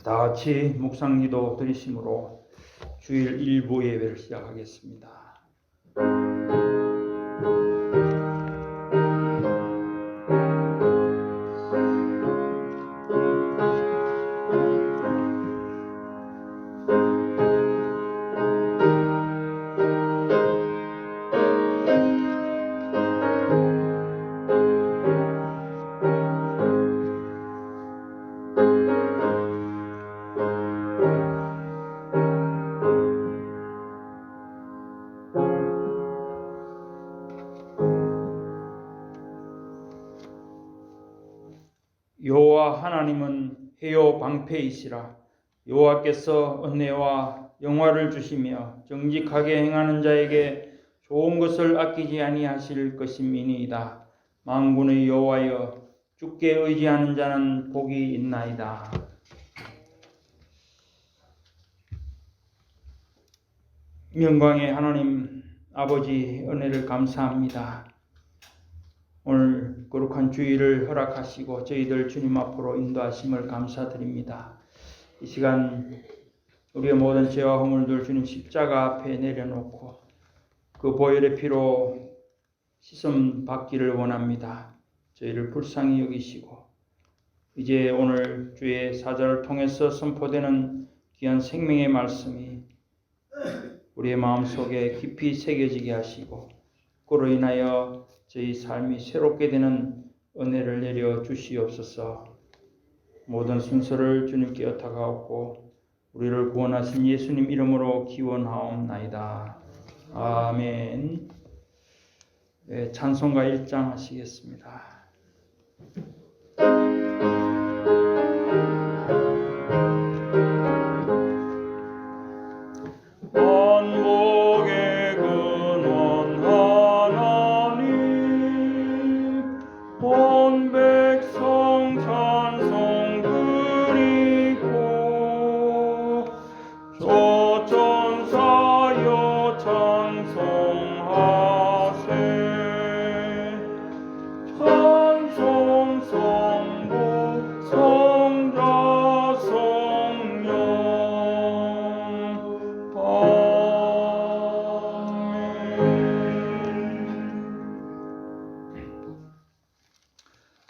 다 같이 묵상기도 드리심으로 주일 일부 예배를 시작하겠습니다. 여호와 하나님은 해요 방패이시라. 여호와께서 은혜와 영화를 주시며 정직하게 행하는 자에게 좋은 것을 아끼지 아니하실 것임이니이다. 만군의 여호와여, 주께 의지하는 자는 복이 있나이다. 영광의 하나님 아버지, 은혜를 감사합니다. 오늘 거룩한 주일을 허락하시고 저희들 주님 앞으로 인도하심을 감사드립니다. 이 시간 우리의 모든 죄와 허물들 주님 십자가 앞에 내려놓고 그 보혈의 피로 씻음 받기를 원합니다. 저희를 불쌍히 여기시고 이제 오늘 주의 사자를 통해서 선포되는 귀한 생명의 말씀이 우리의 마음속에 깊이 새겨지게 하시고 그로 인하여 저희 삶이 새롭게 되는 은혜를 내려 주시옵소서. 모든 순서를 주님께 의탁하옵고 우리를 구원하신 예수님 이름으로 기원하옵나이다. 아멘. 네, 찬송가 1장 하시겠습니다.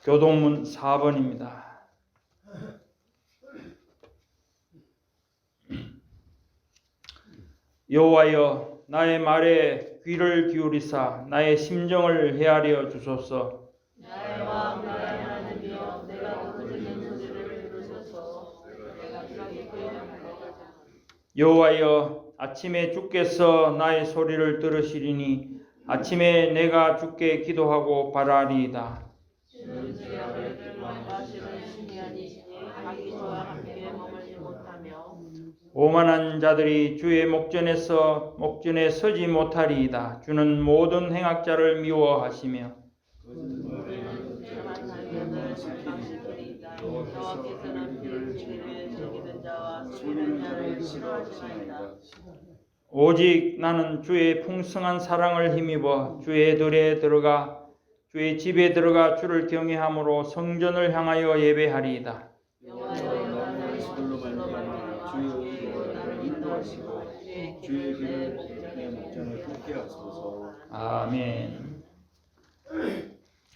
교동문 4번입니다. 여호와여, 나의 말에 귀를 기울이사 나의 심정을 헤아려 주소서. 나의 마음을 하나님이여, 내가 듣는 소리를 들으소서. 내가 이렇게 그리하노라. 여호와여, 아침에 주께서 나의 소리를 들으시리니 아침에 내가 주께 기도하고 바라리이다. 주는 지혜를 도망가시는 신이 아니시니 자기와 함께 머물지 못하며 오만한 자들이 주의 목전에 서지 못하리이다. 주는 모든 행악자를 미워하시며 우리는 죄만 살면을 실망시키리이다. 여호와께서는 비를 즐기는 자와 속이는 자를 싫어하시나이다. 오직 나는 주의 풍성한 사랑을 힘입어 주의 집에 들어가 주를 경외함으로 성전을 향하여 예배하리이다. 여호와여, 나의 시들로 말미암아 주의 의로 나를 인도하시고 주의 길을 내 목전을 굽게 하소서. 아멘.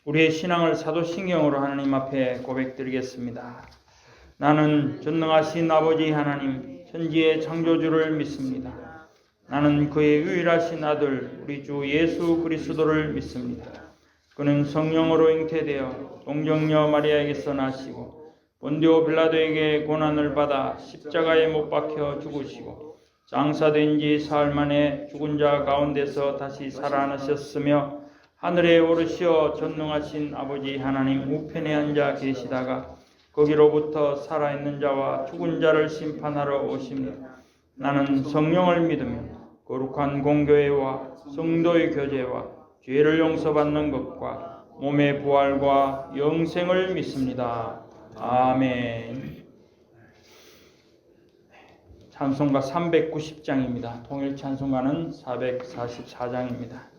우리의 신앙을 사도신경으로 하나님 앞에 고백드리겠습니다. 나는 전능하신 아버지 하나님, 천지의 창조주를 믿습니다. 나는 그의 유일하신 아들 우리 주 예수 그리스도를 믿습니다. 그는 성령으로 잉태되어 동정녀 마리아에게서 나시고 본디오 빌라도에게 고난을 받아 십자가에 못 박혀 죽으시고 장사된 지 사흘 만에 죽은 자 가운데서 다시 살아나셨으며 하늘에 오르시어 전능하신 아버지 하나님 우편에 앉아 계시다가 거기로부터 살아있는 자와 죽은 자를 심판하러 오십니다. 나는 성령을 믿으며 거룩한 공교회와 성도의 교제와 죄를 용서받는 것과 몸의 부활과 영생을 믿습니다. 아멘. 찬송가 390장입니다. 통일 찬송가는 444장입니다.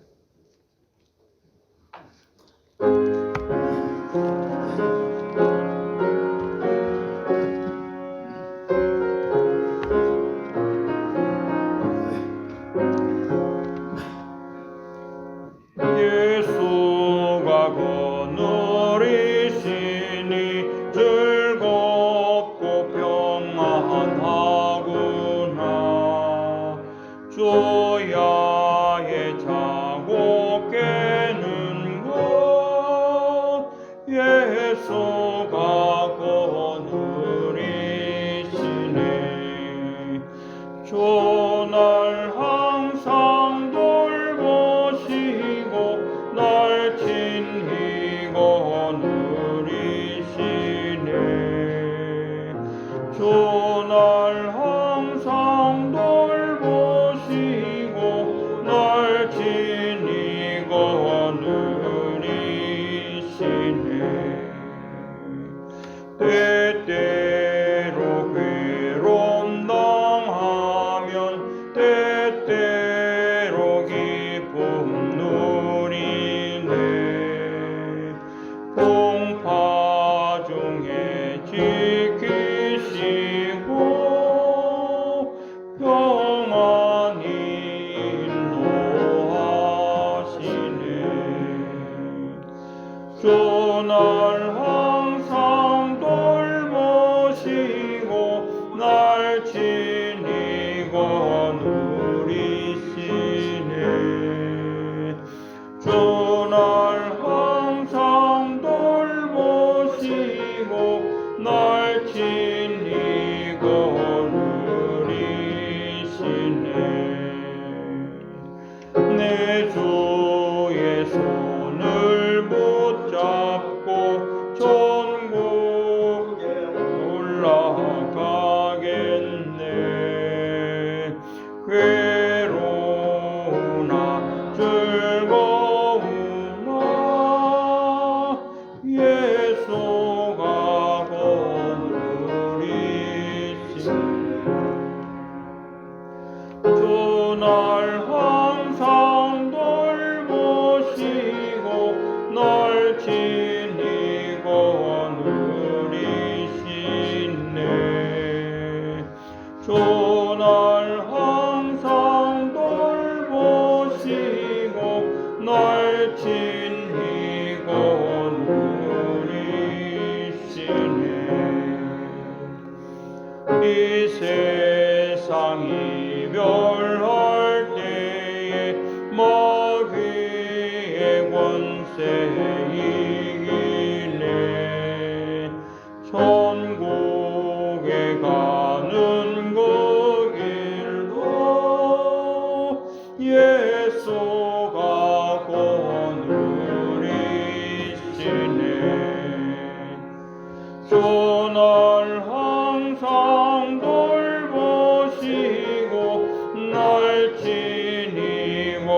주 날 항상 돌보시고 날 지니고 누리시네. 때때로 괴로움 당하면 때때로 기쁨 누리네. 풍파 중에 지키시고 평안히 인도하시네. 주 날 항상 돌보시고 날 지니고 누리시네. 주 날 항상 돌보시고 날 지니고 누리시네. 내 주의 손을 붙잡고 천국에 올라가겠네. 괴로우나 즐거우나 예수가 거느리시네. 주 날 항상 돌보시고 날 지니고 누리시네. 주 날 항상 돌보시고 날 지니고 누리시네. 이 세상 이별할 때에 마귀의 권세 이기네. 천국에 가는 그 길도 예수가 거느리시네. 주 날 항상 돌보시고 날 지니고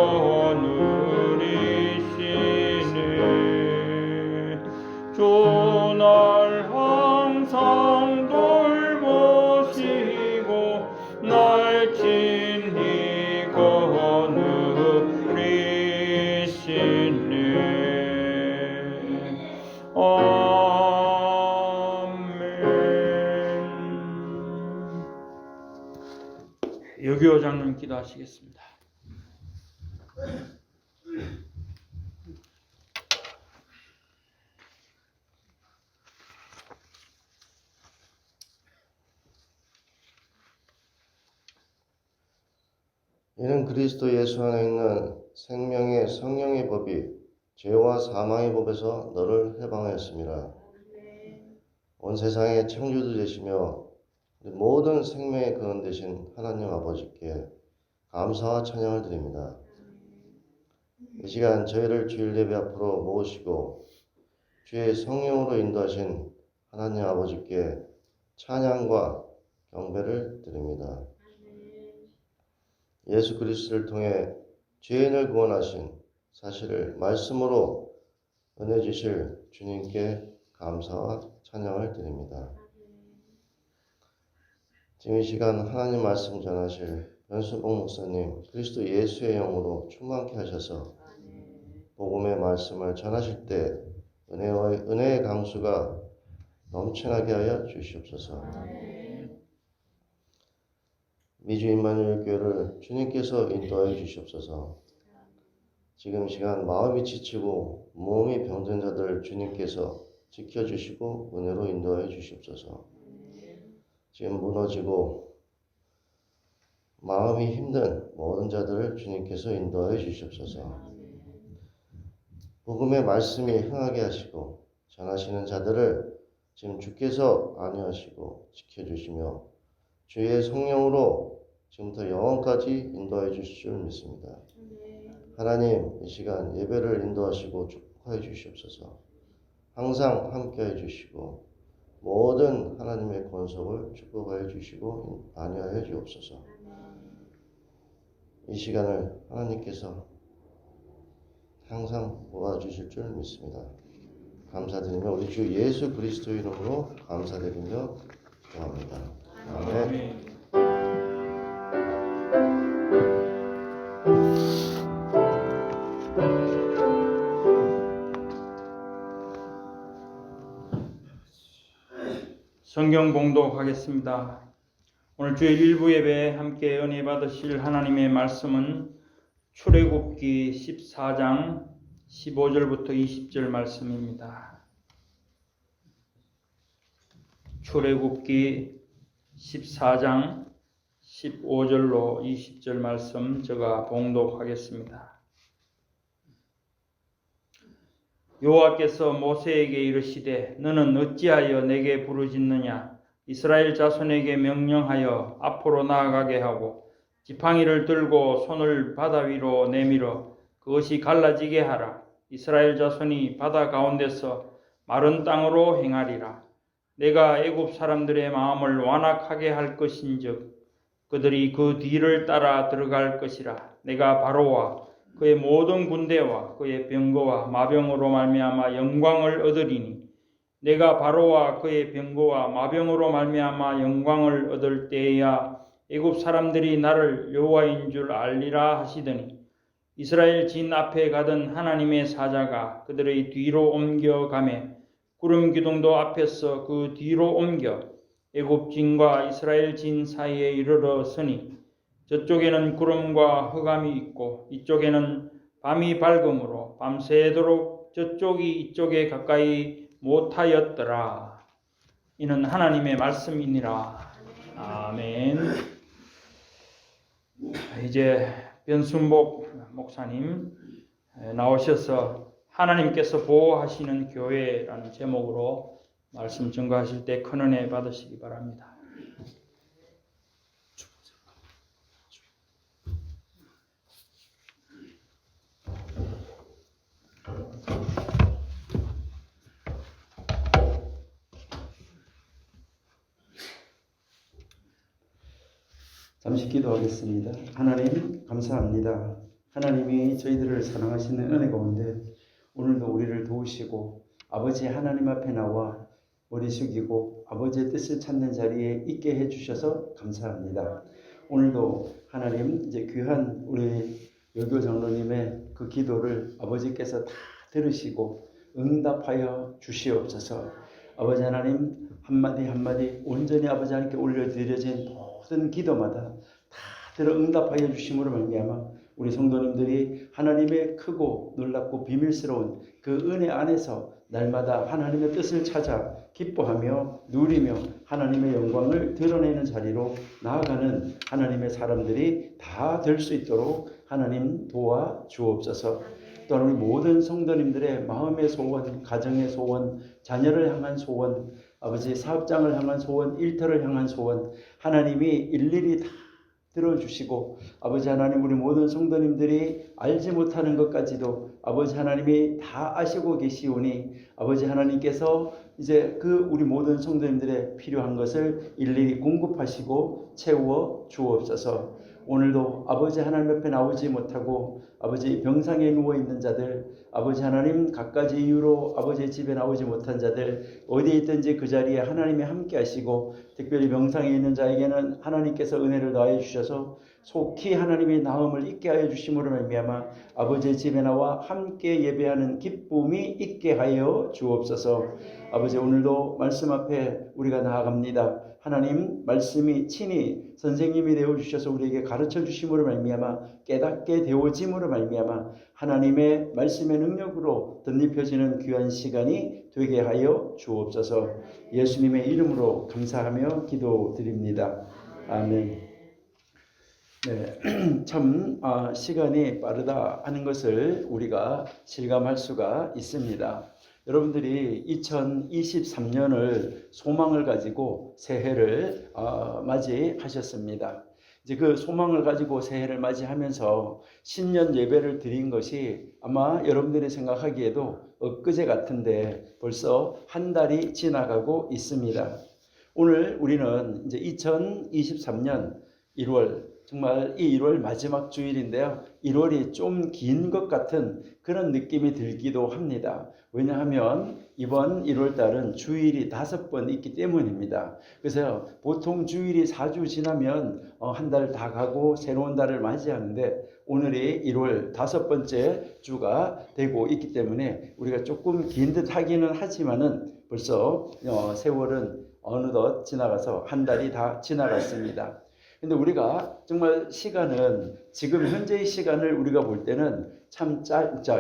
누리시네. 주 날 항상 돌보시고 날 지니고 누리시네. 여교호 장로님 기도하시겠습니다. 이는 그리스도 예수 안에 있는 생명의 성령의 법이 죄와 사망의 법에서 너를 해방하였습니다. 온 세상의 창조주 되시며 모든 생명의 근원 되신 하나님 아버지께 감사와 찬양을 드립니다. 이 시간 저희를 주일 예배 앞으로 모으시고 주의 성령으로 인도하신 하나님 아버지께 찬양과 경배를 드립니다. 예수 그리스도를 통해 죄인을 구원하신 사실을 말씀으로 은혜 주실 주님께 감사와 찬양을 드립니다. 지금 이 시간 하나님 말씀 전하실 변수봉 목사님 그리스도 예수의 영으로 충만케 하셔서 복음의 말씀을 전하실 때 은혜의 강수가 넘쳐나게 하여 주시옵소서. 미주 임마누엘 교회를 주님께서 인도하여 주시옵소서. 지금 시간 마음이 지치고 몸이 병든 자들을 주님께서 지켜주시고 은혜로 인도하여 주시옵소서. 지금 무너지고 마음이 힘든 모든 자들을 주님께서 인도하여 주시옵소서. 복음의 말씀이 흥하게 하시고 전하시는 자들을 지금 주께서 안위하시고 지켜주시며 주의 성령으로 지금부터 영원까지 인도하여 주실 줄 믿습니다. 하나님, 이 시간 예배를 인도하시고 축복하여 주시옵소서. 항상 함께해 주시고 모든 하나님의 권속을 축복하여 주시고 안위하여 주옵소서. 이 시간을 하나님께서 항상 모아주실 줄 믿습니다. 감사드리며 우리 주 예수 그리스도의 이름으로 감사드리며 기도합니다. 아멘. 성경 봉독하겠습니다. 오늘 주일 일부 예배에 함께 은혜 받으실 하나님의 말씀은 출애굽기 14장 15절부터 20절 말씀입니다. 출애굽기 14장 15절로 20절 말씀 제가 봉독하겠습니다. 여호와께서 모세에게 이르시되 너는 어찌하여 내게 부르짖느냐? 이스라엘 자손에게 명령하여 앞으로 나아가게 하고 지팡이를 들고 손을 바다 위로 내밀어 그것이 갈라지게 하라. 이스라엘 자손이 바다 가운데서 마른 땅으로 행하리라. 내가 애굽 사람들의 마음을 완악하게 할 것인즉 그들이 그 뒤를 따라 들어갈 것이라. 내가 바로와 그의 모든 군대와 그의 병거와 마병으로 말미암아 영광을 얻으리니 내가 바로와 그의 병거와 마병으로 말미암아 영광을 얻을 때에야 애굽 사람들이 나를 여호와인 줄 알리라 하시더니 이스라엘 진 앞에 가던 하나님의 사자가 그들의 뒤로 옮겨가매 구름 기둥도 앞에서 그 뒤로 옮겨 애굽 진과 이스라엘 진 사이에 이르러 서니 저쪽에는 구름과 흑암이 있고 이쪽에는 밤이 밝음으로 밤새도록 저쪽이 이쪽에 가까이 못하였더라. 이는 하나님의 말씀이니라. 아멘. 이제 변순복 목사님 나오셔서 하나님께서 보호하시는 교회라는 제목으로 말씀 증거하실 때 큰 은혜 받으시기 바랍니다. 잠시 기도하겠습니다. 하나님 감사합니다. 하나님이 저희들을 사랑하시는 은혜 가운데 오늘도 우리를 도우시고 아버지 하나님 앞에 나와 머리 숙이고 아버지의 뜻을 찾는 자리에 있게 해주셔서 감사합니다. 오늘도 하나님 이제 귀한 우리 여교 장로님의 그 기도를 아버지께서 다 들으시고 응답하여 주시옵소서. 아버지 하나님 한마디 한마디 온전히 아버지 하나님께 올려드려진 모든 기도마다 다 들어 응답하여 주심으로 말미암아 우리 성도님들이 하나님의 크고 놀랍고 비밀스러운 그 은혜 안에서 날마다 하나님의 뜻을 찾아 기뻐하며 누리며 하나님의 영광을 드러내는 자리로 나아가는 하나님의 사람들이 다 될 수 있도록 하나님 도와 주옵소서. 또한 우리 모든 성도님들의 마음의 소원, 가정의 소원, 자녀를 향한 소원, 아버지 사업장을 향한 소원, 일터를 향한 소원 하나님이 일일이 다 들어주시고 아버지 하나님 우리 모든 성도님들이 알지 못하는 것까지도 아버지 하나님이 다 아시고 계시오니 아버지 하나님께서 이제 그 우리 모든 성도님들의 필요한 것을 일일이 공급하시고 채워 주옵소서. 오늘도 아버지 하나님 옆에 나오지 못하고 아버지 병상에 누워있는 자들 아버지 하나님 갖가지 이유로 아버지의 집에 나오지 못한 자들 어디에 있든지 그 자리에 하나님이 함께 하시고 특별히 병상에 있는 자에게는 하나님께서 은혜를 더하여 주셔서 속히 하나님의 나음을 있게 하여 주심으로 말미암아 아버지의 집에 나와 함께 예배하는 기쁨이 있게 하여 주옵소서. 아버지 오늘도 말씀 앞에 우리가 나아갑니다. 하나님 말씀이 친히 선생님이 되어주셔서 우리에게 가르쳐 주심으로 말미암아 깨닫게 되어짐으로 말미암아 하나님의 말씀의 능력으로 덧입혀지는 귀한 시간이 되게 하여 주옵소서. 예수님의 이름으로 감사하며 기도드립니다. 아멘. 네, 참 시간이 빠르다 하는 것을 우리가 실감할 수가 있습니다. 여러분들이 2023년을 소망을 가지고 새해를 맞이하셨습니다. 이제 그 소망을 가지고 새해를 맞이하면서 신년 예배를 드린 것이 아마 여러분들이 생각하기에도 엊그제 같은데 벌써 한 달이 지나가고 있습니다. 오늘 우리는 이제 2023년 1월, 정말 이 1월 마지막 주일인데요. 1월이 좀 긴 것 같은 그런 느낌이 들기도 합니다. 왜냐하면 이번 1월 달은 주일이 5번 있기 때문입니다. 그래서 보통 주일이 4주 지나면 한 달 다 가고 새로운 달을 맞이하는데 오늘이 1월 5번째 주가 되고 있기 때문에 우리가 조금 긴 듯 하기는 하지만은 벌써 세월은 어느덧 지나가서 한 달이 다 지나갔습니다. 근데 우리가 정말 시간은 지금 현재의 시간을 우리가 볼 때는 참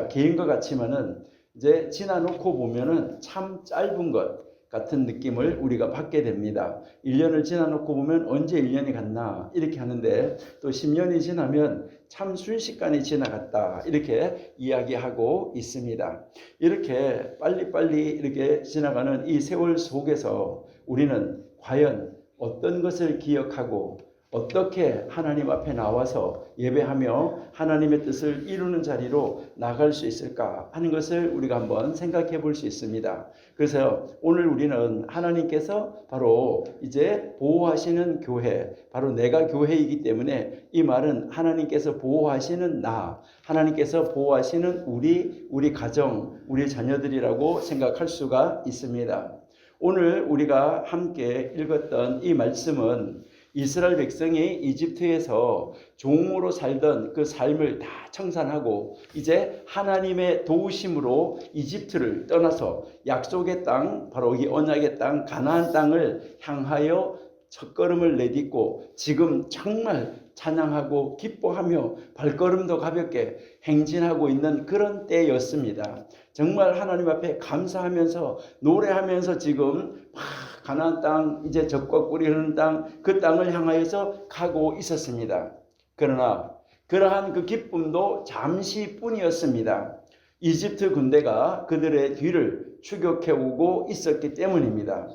긴 것 같지만은 이제 지나놓고 보면은 참 짧은 것 같은 느낌을 우리가 받게 됩니다. 1년을 지나놓고 보면 언제 1년이 갔나 이렇게 하는데 또 10년이 지나면 참 순식간에 지나갔다 이렇게 이야기하고 있습니다. 이렇게 빨리빨리 이렇게 지나가는 이 세월 속에서 우리는 과연 어떤 것을 기억하고 어떻게 하나님 앞에 나와서 예배하며 하나님의 뜻을 이루는 자리로 나갈 수 있을까 하는 것을 우리가 한번 생각해 볼 수 있습니다. 그래서 오늘 우리는 하나님께서 바로 이제 보호하시는 교회, 바로 내가 교회이기 때문에 이 말은 하나님께서 보호하시는 나, 하나님께서 보호하시는 우리 가정, 우리 자녀들이라고 생각할 수가 있습니다. 오늘 우리가 함께 읽었던 이 말씀은 이스라엘 백성이 이집트에서 종으로 살던 그 삶을 다 청산하고 이제 하나님의 도우심으로 이집트를 떠나서 약속의 땅, 바로 이 언약의 땅, 가나안 땅을 향하여 첫걸음을 내딛고 지금 정말 찬양하고 기뻐하며 발걸음도 가볍게 행진하고 있는 그런 때였습니다. 정말 하나님 앞에 감사하면서 노래하면서 지금 막 가나안 땅, 이제 젖과 꿀이 흐르는 땅, 그 땅을 향하여서 가고 있었습니다. 그러나 그러한 그 기쁨도 잠시뿐이었습니다. 이집트 군대가 그들의 뒤를 추격해 오고 있었기 때문입니다.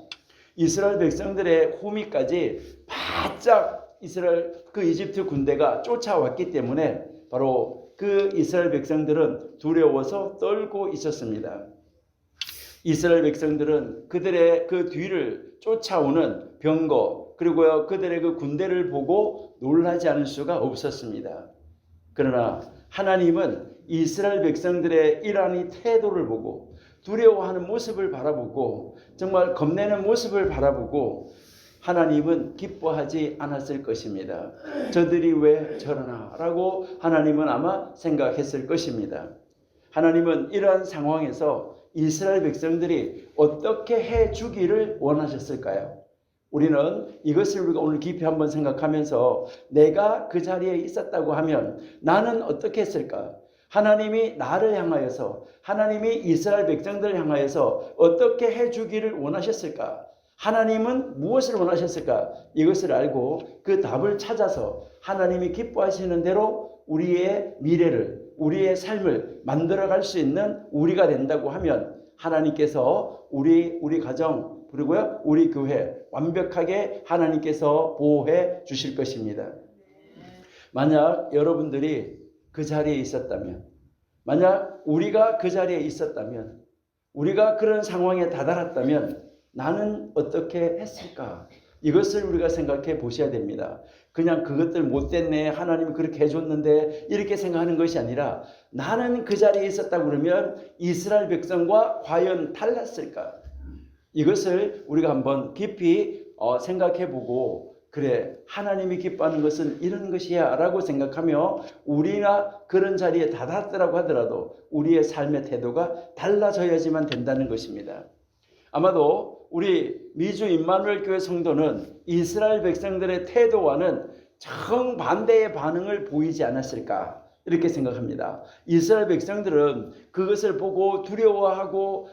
이스라엘 백성들의 호미까지 바짝 그 이집트 군대가 쫓아왔기 때문에 바로 그 이스라엘 백성들은 두려워서 떨고 있었습니다. 이스라엘 백성들은 그들의 그 뒤를 쫓아오는 병거 그리고 그들의 그 군대를 보고 놀라지 않을 수가 없었습니다. 그러나 하나님은 이스라엘 백성들의 이러한 이 태도를 보고 두려워하는 모습을 바라보고 정말 겁내는 모습을 바라보고 하나님은 기뻐하지 않았을 것입니다. 저들이 왜 저러나 라고 하나님은 아마 생각했을 것입니다. 하나님은 이러한 상황에서 이스라엘 백성들이 어떻게 해주기를 원하셨을까요? 우리는 이것을 우리가 오늘 깊이 한번 생각하면서 내가 그 자리에 있었다고 하면 나는 어떻게 했을까? 하나님이 나를 향하여서 하나님이 이스라엘 백성들을 향하여서 어떻게 해주기를 원하셨을까? 하나님은 무엇을 원하셨을까? 이것을 알고 그 답을 찾아서 하나님이 기뻐하시는 대로 우리의 미래를 우리의 삶을 만들어갈 수 있는 우리가 된다고 하면 하나님께서 우리 가정 그리고요 우리 교회 완벽하게 하나님께서 보호해 주실 것입니다. 만약 여러분들이 그 자리에 있었다면, 만약 우리가 그 자리에 있었다면, 우리가 그런 상황에 다다랐다면 나는 어떻게 했을까? 이것을 우리가 생각해 보셔야 됩니다. 그냥 그것들 못됐네, 하나님이 그렇게 해줬는데 이렇게 생각하는 것이 아니라 나는 그 자리에 있었다 그러면 이스라엘 백성과 과연 달랐을까? 이것을 우리가 한번 깊이 생각해 보고 그래 하나님이 기뻐하는 것은 이런 것이야 라고 생각하며 우리가 그런 자리에 다다랐더라고 하더라도 우리의 삶의 태도가 달라져야지만 된다는 것입니다. 아마도 우리 미주 임마누엘 교회 성도는 이스라엘 백성들의 태도와는 정반대의 반응을 보이지 않았을까 이렇게 생각합니다. 이스라엘 백성들은 그것을 보고 두려워하고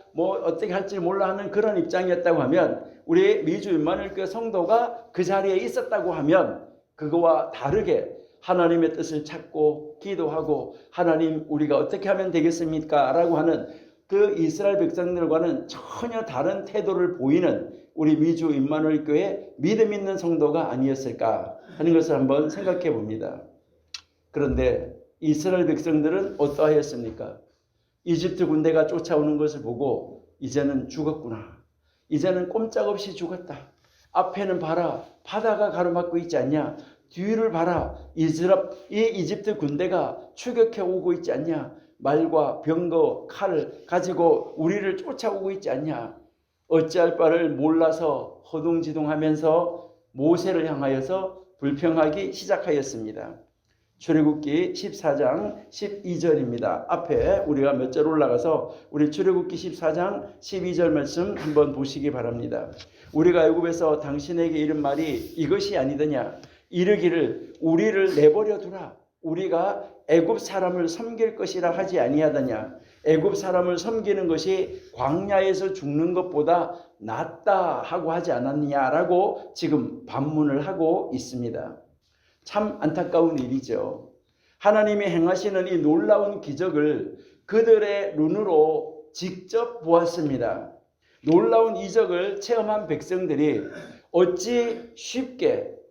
어떻게 할지 몰라 하는 그런 입장이었다고 하면 우리 미주 임마누엘 교회 성도가 그 자리에 있었다고 하면 그거와 다르게 하나님의 뜻을 찾고 기도하고 하나님 우리가 어떻게 하면 되겠습니까? 라고 하는 그 이스라엘 백성들과는 전혀 다른 태도를 보이는 우리 미주 임마누엘 교회 믿음 있는 성도가 아니었을까 하는 것을 한번 생각해 봅니다. 그런데 이스라엘 백성들은 어떠하였습니까? 이집트 군대가 쫓아오는 것을 보고 이제는 죽었구나. 이제는 꼼짝없이 죽었다. 앞에는 봐라. 바다가 가로막고 있지 않냐. 뒤를 봐라. 이 이집트 군대가 추격해 오고 있지 않냐. 말과 병거, 칼을 가지고 우리를 쫓아오고 있지 않냐. 어찌할 바를 몰라서 허둥지둥하면서 모세를 향하여서 불평하기 시작하였습니다. 출애굽기 14장 12절입니다. 앞에 우리가 몇 절 올라가서 우리 출애굽기 14장 12절 말씀 한번 보시기 바랍니다. 우리가 애굽에서 당신에게 이른 말이 이것이 아니더냐. 이르기를 우리를 내버려 두라. 우리가 애굽 사람을 섬길 것이라 하지 아니하더냐. 애굽 사람을 섬기는 것이 광야에서 죽는 것보다 낫다 하고 하지 않았느냐라고 지금 반문을 하고 있습니다. 참 안타까운 일이죠. 하나님이 행하시는 이 놀라운 기적을 그들의 눈으로 직접 보았습니다. 놀라운 이적을 체험한 백성들이 어찌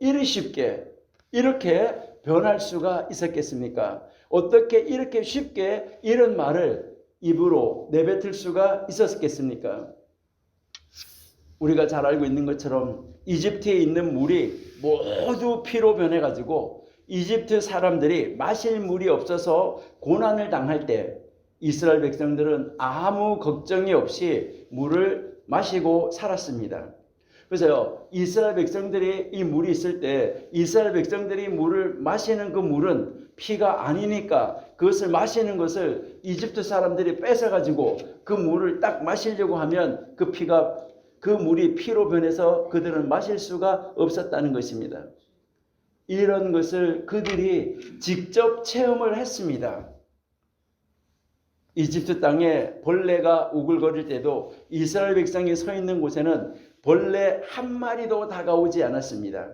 이리 쉽게 이렇게 변할 수가 있었겠습니까? 어떻게 이렇게 쉽게 이런 말을 입으로 내뱉을 수가 있었겠습니까? 우리가 잘 알고 있는 것처럼 이집트에 있는 물이 모두 피로 변해가지고 이집트 사람들이 마실 물이 없어서 고난을 당할 때 이스라엘 백성들은 아무 걱정이 없이 물을 마시고 살았습니다. 그래서 이스라엘 백성들이 이 물이 있을 때 이스라엘 백성들이 물을 마시는 그 물은 피가 아니니까 그것을 마시는 것을 이집트 사람들이 뺏어가지고 그 물을 딱 마시려고 하면 그 물이 피로 변해서 그들은 마실 수가 없었다는 것입니다. 이런 것을 그들이 직접 체험을 했습니다. 이집트 땅에 벌레가 우글거릴 때도 이스라엘 백성이 서 있는 곳에는 벌레 한 마리도 다가오지 않았습니다.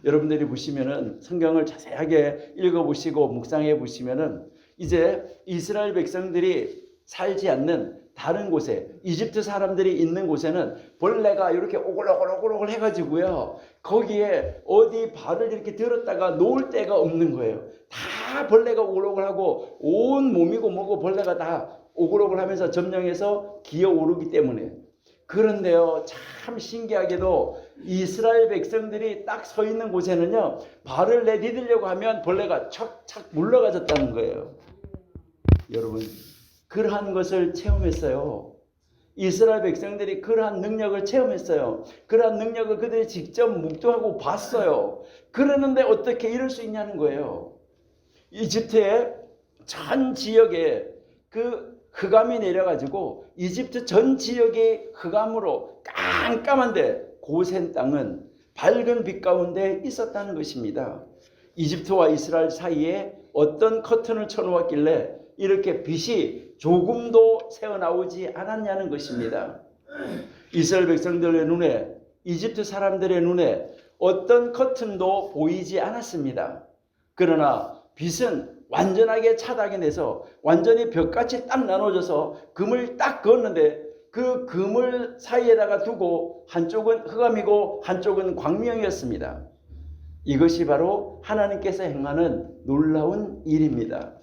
여러분들이 보시면은 성경을 자세하게 읽어보시고 묵상해 보시면은 이제 이스라엘 백성들이 살지 않는 다른 곳에 이집트 사람들이 있는 곳에는 벌레가 이렇게 오글오글 해가지고요. 거기에 어디 발을 이렇게 들었다가 놓을 데가 없는 거예요. 다 벌레가 오글오글하고 온 몸이고 뭐고 벌레가 다 오글오글하면서 점령해서 기어오르기 때문에. 그런데요, 참 신기하게도 이스라엘 백성들이 딱 서 있는 곳에는요, 발을 내디디려고 하면 벌레가 척척 물러가졌다는 거예요. 여러분, 그러한 것을 체험했어요. 이스라엘 백성들이 그러한 능력을 체험했어요. 그러한 능력을 그들이 직접 묵도하고 봤어요. 그러는데 어떻게 이럴 수 있냐는 거예요. 이집트의 전 지역에 그 흑암이 내려가지고 이집트 전 지역의 흑암으로 깜깜한데 고센 땅은 밝은 빛 가운데 있었다는 것입니다. 이집트와 이스라엘 사이에 어떤 커튼을 쳐놓았길래 이렇게 빛이 조금도 새어나오지 않았냐는 것입니다. 이스라엘 백성들의 눈에, 이집트 사람들의 눈에 어떤 커튼도 보이지 않았습니다. 그러나 빛은 완전하게 차단해서 완전히 벽같이 딱 나눠져서 금을 딱 그었는데 그 금을 사이에다가 두고 한쪽은 흑암이고 한쪽은 광명이었습니다. 이것이 바로 하나님께서 행하는 놀라운 일입니다.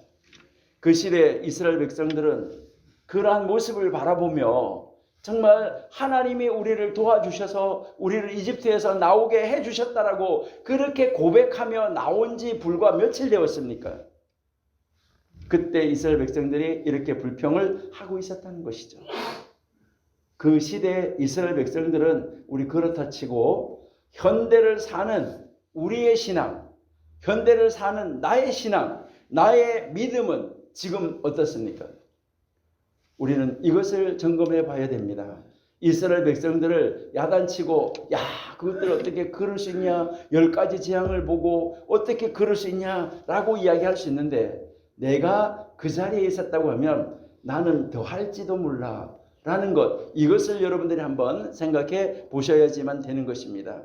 그 시대 이스라엘 백성들은 그러한 모습을 바라보며 정말 하나님이 우리를 도와주셔서 우리를 이집트에서 나오게 해주셨다라고 그렇게 고백하며 나온 지 불과 며칠 되었습니까? 그때 이스라엘 백성들이 이렇게 불평을 하고 있었다는 것이죠. 그 시대 이스라엘 백성들은 우리 그렇다 치고 현대를 사는 우리의 신앙, 현대를 사는 나의 신앙, 나의 믿음은 지금 어떻습니까? 우리는 이것을 점검해 봐야 됩니다. 이스라엘 백성들을 야단치고 야 그것들 어떻게 그럴 수 있냐 10가지 재앙을 보고 어떻게 그럴 수 있냐라고 이야기할 수 있는데 내가 그 자리에 있었다고 하면 나는 더 할지도 몰라 라는 것, 이것을 여러분들이 한번 생각해 보셔야지만 되는 것입니다.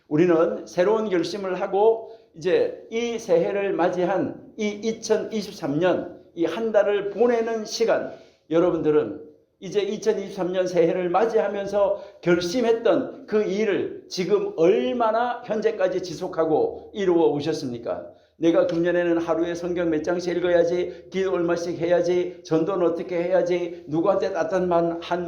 우리는 새로운 결심을 하고 이제 이 새해를 맞이한 이 2023년 이 한 달을 보내는 시간, 여러분들은 이제 2023년 새해를 맞이하면서 결심했던 그 일을 지금 얼마나 현재까지 지속하고 이루어 오셨습니까? 내가 금년에는 하루에 성경 몇 장씩 읽어야지, 기도 얼마씩 해야지, 전도는 어떻게 해야지, 누구한테 따뜻한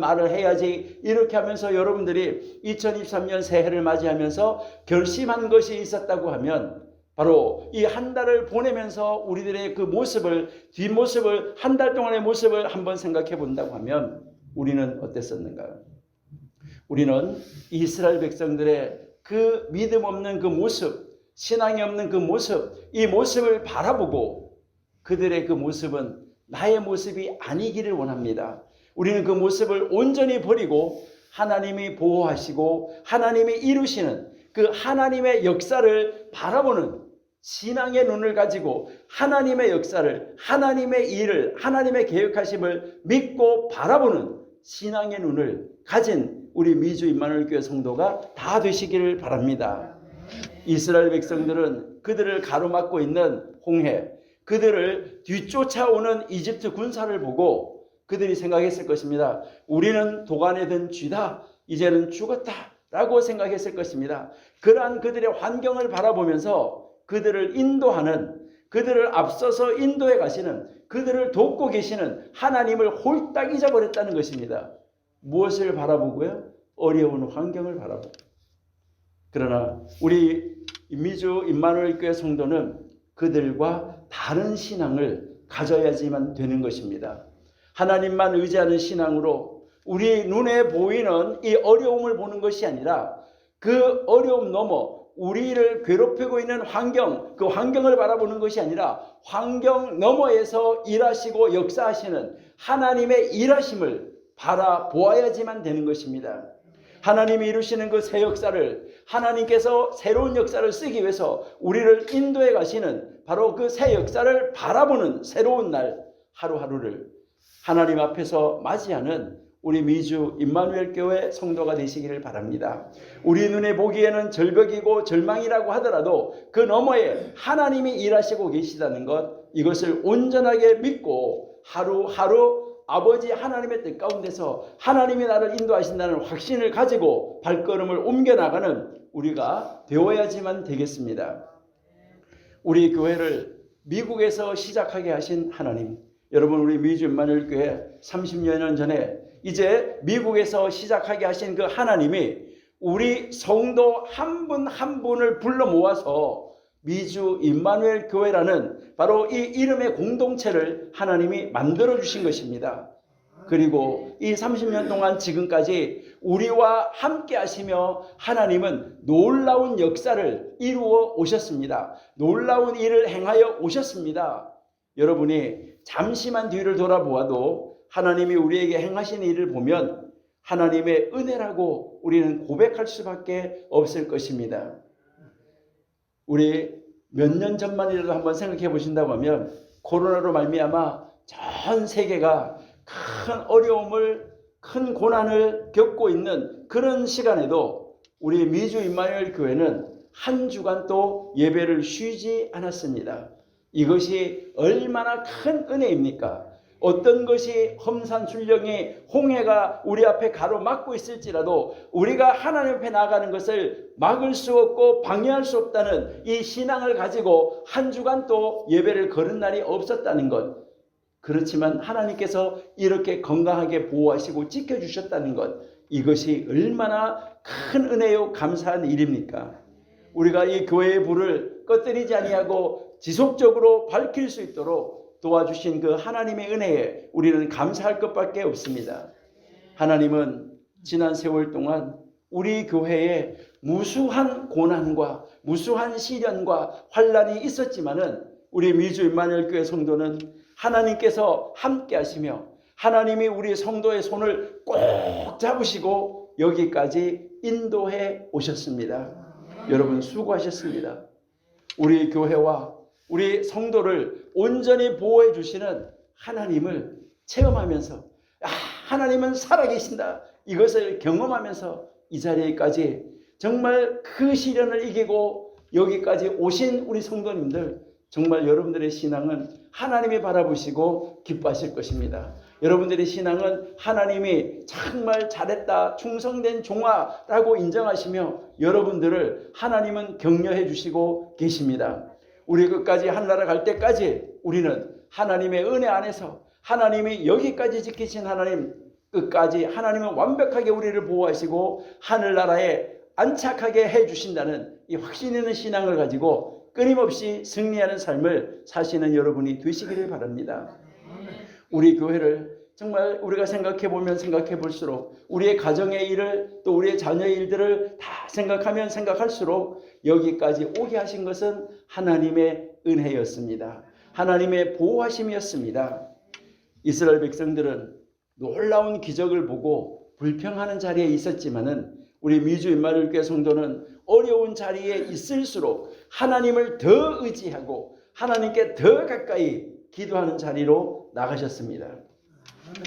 말을 해야지, 이렇게 하면서 여러분들이 2023년 새해를 맞이하면서 결심한 것이 있었다고 하면 바로 이 한 달을 보내면서 우리들의 그 모습을, 뒷모습을, 한 달 동안의 모습을 한번 생각해 본다고 하면 우리는 어땠었는가요? 우리는 이스라엘 백성들의 그 믿음 없는 그 모습, 신앙이 없는 그 모습, 이 모습을 바라보고 그들의 그 모습은 나의 모습이 아니기를 원합니다. 우리는 그 모습을 온전히 버리고 하나님이 보호하시고 하나님이 이루시는 그 하나님의 역사를 바라보는 신앙의 눈을 가지고 하나님의 역사를, 하나님의 일을, 하나님의 계획하심을 믿고 바라보는 신앙의 눈을 가진 우리 미주 임마누엘 교회 성도가 다 되시기를 바랍니다. 이스라엘 백성들은 그들을 가로막고 있는 홍해, 그들을 뒤쫓아오는 이집트 군사를 보고 그들이 생각했을 것입니다. 우리는 도간에 든 쥐다, 이제는 죽었다 라고 생각했을 것입니다. 그러한 그들의 환경을 바라보면서 그들을 인도하는, 그들을 앞서서 인도해 가시는, 그들을 돕고 계시는 하나님을 홀딱 잊어버렸다는 것입니다. 무엇을 바라보고요? 어려운 환경을 바라보고. 그러나 우리 미주 임마누엘 교회 성도는 그들과 다른 신앙을 가져야지만 되는 것입니다. 하나님만 의지하는 신앙으로 우리 눈에 보이는 이 어려움을 보는 것이 아니라 그 어려움 넘어 우리를 괴롭히고 있는 환경, 그 환경을 바라보는 것이 아니라 환경 너머에서 일하시고 역사하시는 하나님의 일하심을 바라보아야지만 되는 것입니다. 하나님이 이루시는 그 새 역사를, 하나님께서 새로운 역사를 쓰기 위해서 우리를 인도해 가시는 바로 그 새 역사를 바라보는 새로운 날 하루하루를 하나님 앞에서 맞이하는 우리 미주 임마누엘 교회 성도가 되시기를 바랍니다. 우리 눈에 보기에는 절벽이고 절망이라고 하더라도 그 너머에 하나님이 일하시고 계시다는 것, 이것을 온전하게 믿고 하루하루 아버지 하나님의 뜻 가운데서 하나님이 나를 인도하신다는 확신을 가지고 발걸음을 옮겨나가는 우리가 되어야지만 되겠습니다. 우리 교회를 미국에서 시작하게 하신 하나님, 여러분 우리 미주 임마누엘 교회 30여 년 전에 이제 미국에서 시작하게 하신 그 하나님이 우리 성도 한 분 한 분을 불러 모아서 미주 임마누엘 교회라는 바로 이 이름의 공동체를 하나님이 만들어 주신 것입니다. 그리고 이 30년 동안 지금까지 우리와 함께 하시며 하나님은 놀라운 역사를 이루어 오셨습니다. 놀라운 일을 행하여 오셨습니다. 여러분이 잠시만 뒤를 돌아보아도 하나님이 우리에게 행하신 일을 보면 하나님의 은혜라고 우리는 고백할 수밖에 없을 것입니다. 우리 몇 년 전만이라도 한번 생각해 보신다고 하면 코로나로 말미암아 전 세계가 큰 어려움을, 큰 고난을 겪고 있는 그런 시간에도 우리 미주 임마누엘 교회는 한 주간 또 예배를 쉬지 않았습니다. 이것이 얼마나 큰 은혜입니까? 어떤 것이 험산출령이 홍해가 우리 앞에 가로막고 있을지라도 우리가 하나님 앞에 나아가는 것을 막을 수 없고 방해할 수 없다는 이 신앙을 가지고 한 주간 또 예배를 거른 날이 없었다는 것. 그렇지만 하나님께서 이렇게 건강하게 보호하시고 지켜주셨다는 것. 이것이 얼마나 큰 은혜요 감사한 일입니까? 우리가 이 교회의 불을 꺼뜨리지 아니하고 지속적으로 밝힐 수 있도록 도와주신 그 하나님의 은혜에 우리는 감사할 것밖에 없습니다. 하나님은 지난 세월 동안 우리 교회에 무수한 고난과 무수한 시련과 환난이 있었지만은 우리 미주 임마누엘 교회 성도는 하나님께서 함께 하시며 하나님이 우리 성도의 손을 꼭 잡으시고 여기까지 인도해 오셨습니다. 여러분 수고하셨습니다. 우리 교회와 우리 성도를 온전히 보호해 주시는 하나님을 체험하면서 하나님은 살아계신다. 이것을 경험하면서 이 자리에까지 정말 그 시련을 이기고 여기까지 오신 우리 성도님들, 정말 여러분들의 신앙은 하나님이 바라보시고 기뻐하실 것입니다. 여러분들의 신앙은 하나님이 정말 잘했다, 충성된 종아라고 인정하시며 여러분들을 하나님은 격려해 주시고 계십니다. 우리 끝까지 하늘나라 갈 때까지 우리는 하나님의 은혜 안에서 하나님이 여기까지 지키신 하나님 끝까지 하나님은 완벽하게 우리를 보호하시고 하늘나라에 안착하게 해주신다는 이 확신 있는 신앙을 가지고 끊임없이 승리하는 삶을 사시는 여러분이 되시기를 바랍니다. 우리 교회를 정말 우리가 생각해 보면 생각해 볼수록 우리의 가정의 일을 또 우리의 자녀의 일들을 다 생각하면 생각할수록 여기까지 오게 하신 것은 하나님의 은혜였습니다. 하나님의 보호하심이었습니다. 이스라엘 백성들은 놀라운 기적을 보고 불평하는 자리에 있었지만은 우리 미주 임마누엘교회 성도는 어려운 자리에 있을수록 하나님을 더 의지하고 하나님께 더 가까이 기도하는 자리로 나가셨습니다.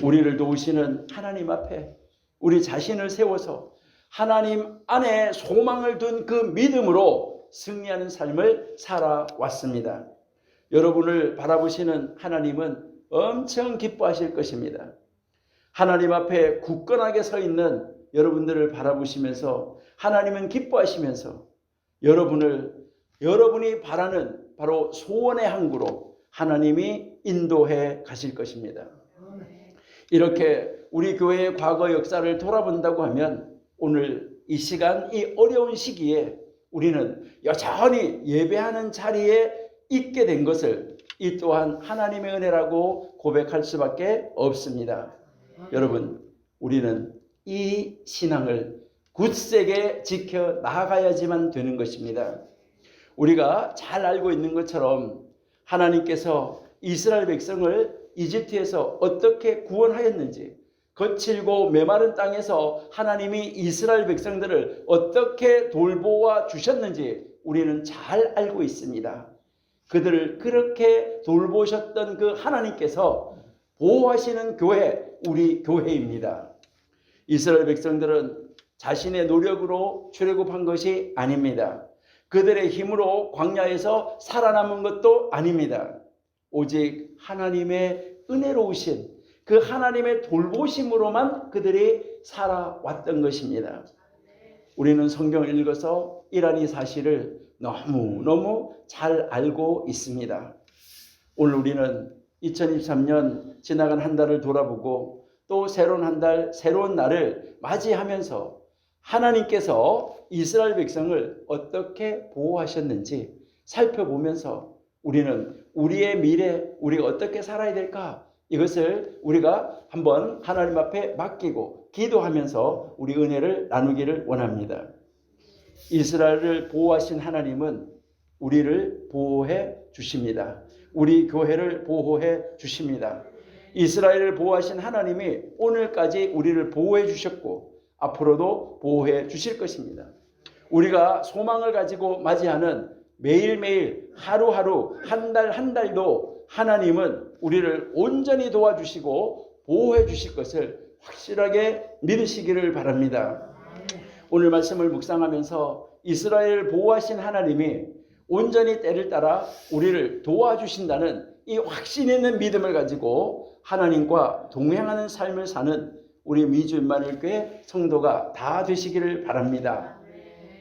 우리를 도우시는 하나님 앞에 우리 자신을 세워서 하나님 안에 소망을 둔 그 믿음으로 승리하는 삶을 살아왔습니다. 여러분을 바라보시는 하나님은 엄청 기뻐하실 것입니다. 하나님 앞에 굳건하게 서 있는 여러분들을 바라보시면서 하나님은 기뻐하시면서 여러분이 바라는 바로 소원의 항구로 하나님이 인도해 가실 것입니다. 이렇게 우리 교회의 과거 역사를 돌아본다고 하면 오늘 이 시간, 이 어려운 시기에 우리는 여전히 예배하는 자리에 있게 된 것을 이 또한 하나님의 은혜라고 고백할 수밖에 없습니다. 여러분, 우리는 이 신앙을 굳세게 지켜 나가야지만 되는 것입니다. 우리가 잘 알고 있는 것처럼 하나님께서 이스라엘 백성을 이집트에서 어떻게 구원하였는지, 거칠고 메마른 땅에서 하나님이 이스라엘 백성들을 어떻게 돌보아 주셨는지 우리는 잘 알고 있습니다. 그들을 그렇게 돌보셨던 그 하나님께서 보호하시는 교회, 우리 교회입니다. 이스라엘 백성들은 자신의 노력으로 출애굽한 것이 아닙니다. 그들의 힘으로 광야에서 살아남은 것도 아닙니다. 오직 하나님의 은혜로우신 그 하나님의 돌보심으로만 그들이 살아왔던 것입니다. 우리는 성경을 읽어서 이러한 이 사실을 너무너무 잘 알고 있습니다. 오늘 우리는 2023년 지나간 한 달을 돌아보고 또 새로운 한 달, 새로운 날을 맞이하면서 하나님께서 이스라엘 백성을 어떻게 보호하셨는지 살펴보면서 우리는 우리의 미래, 우리가 어떻게 살아야 될까? 이것을 우리가 한번 하나님 앞에 맡기고 기도하면서 우리 은혜를 나누기를 원합니다. 이스라엘을 보호하신 하나님은 우리를 보호해 주십니다. 우리 교회를 보호해 주십니다. 이스라엘을 보호하신 하나님이 오늘까지 우리를 보호해 주셨고 앞으로도 보호해 주실 것입니다. 우리가 소망을 가지고 맞이하는 매일매일 하루하루 한 달 한 달도 하나님은 우리를 온전히 도와주시고 보호해 주실 것을 확실하게 믿으시기를 바랍니다. 오늘 말씀을 묵상하면서 이스라엘을 보호하신 하나님이 온전히 때를 따라 우리를 도와주신다는 이 확신 있는 믿음을 가지고 하나님과 동행하는 삶을 사는 우리 미주 임마누엘교회 성도가 다 되시기를 바랍니다.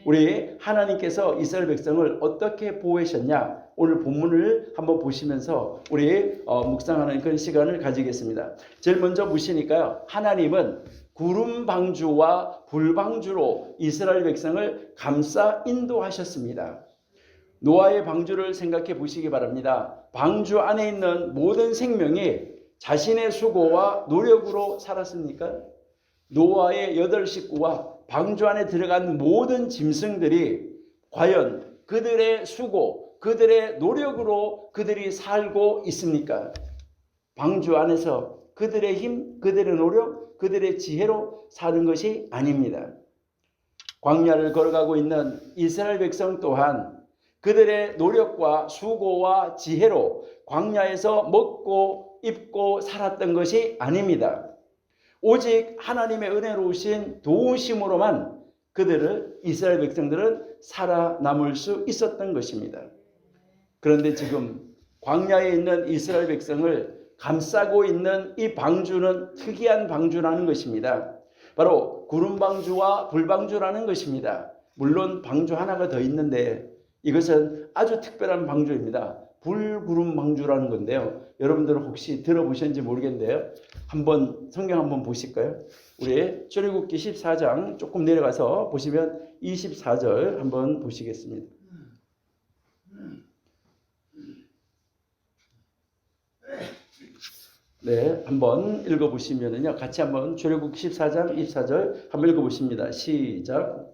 우리 하나님께서 이스라엘 백성을 어떻게 보호하셨냐, 오늘 본문을 한번 보시면서 우리 묵상하는 그런 시간을 가지겠습니다. 제일 먼저 보시니까요, 하나님은 구름 방주와 불 방주로 이스라엘 백성을 감싸 인도하셨습니다. 노아의 방주를 생각해 보시기 바랍니다. 방주 안에 있는 모든 생명이 자신의 수고와 노력으로 살았습니까? 노아의 8식구와 방주 안에 들어간 모든 짐승들이 과연 그들의 수고, 그들의 노력으로 그들이 살고 있습니까? 방주 안에서 그들의 힘, 그들의 노력, 그들의 지혜로 사는 것이 아닙니다. 광야를 걸어가고 있는 이스라엘 백성 또한 그들의 노력과 수고와 지혜로 광야에서 먹고 입고 살았던 것이 아닙니다. 오직 하나님의 은혜로우신 도우심으로만 그들을 이스라엘 백성들은 살아남을 수 있었던 것입니다. 그런데 지금 광야에 있는 이스라엘 백성을 감싸고 있는 이 방주는 특이한 방주라는 것입니다. 바로 구름 방주와 불 방주라는 것입니다. 물론 방주 하나가 더 있는데 이것은 아주 특별한 방주입니다. 불구름 방주라는 건데요. 여러분들은 혹시 들어보셨는지 모르겠는데요. 한번 성경 한번 보실까요? 우리 출애굽기 14장 조금 내려가서 보시면 24절 한번 보시겠습니다. 네, 한번 읽어보시면은요. 같이 한번 출애굽기 14장 24절 한번 읽어보십니다. 시작.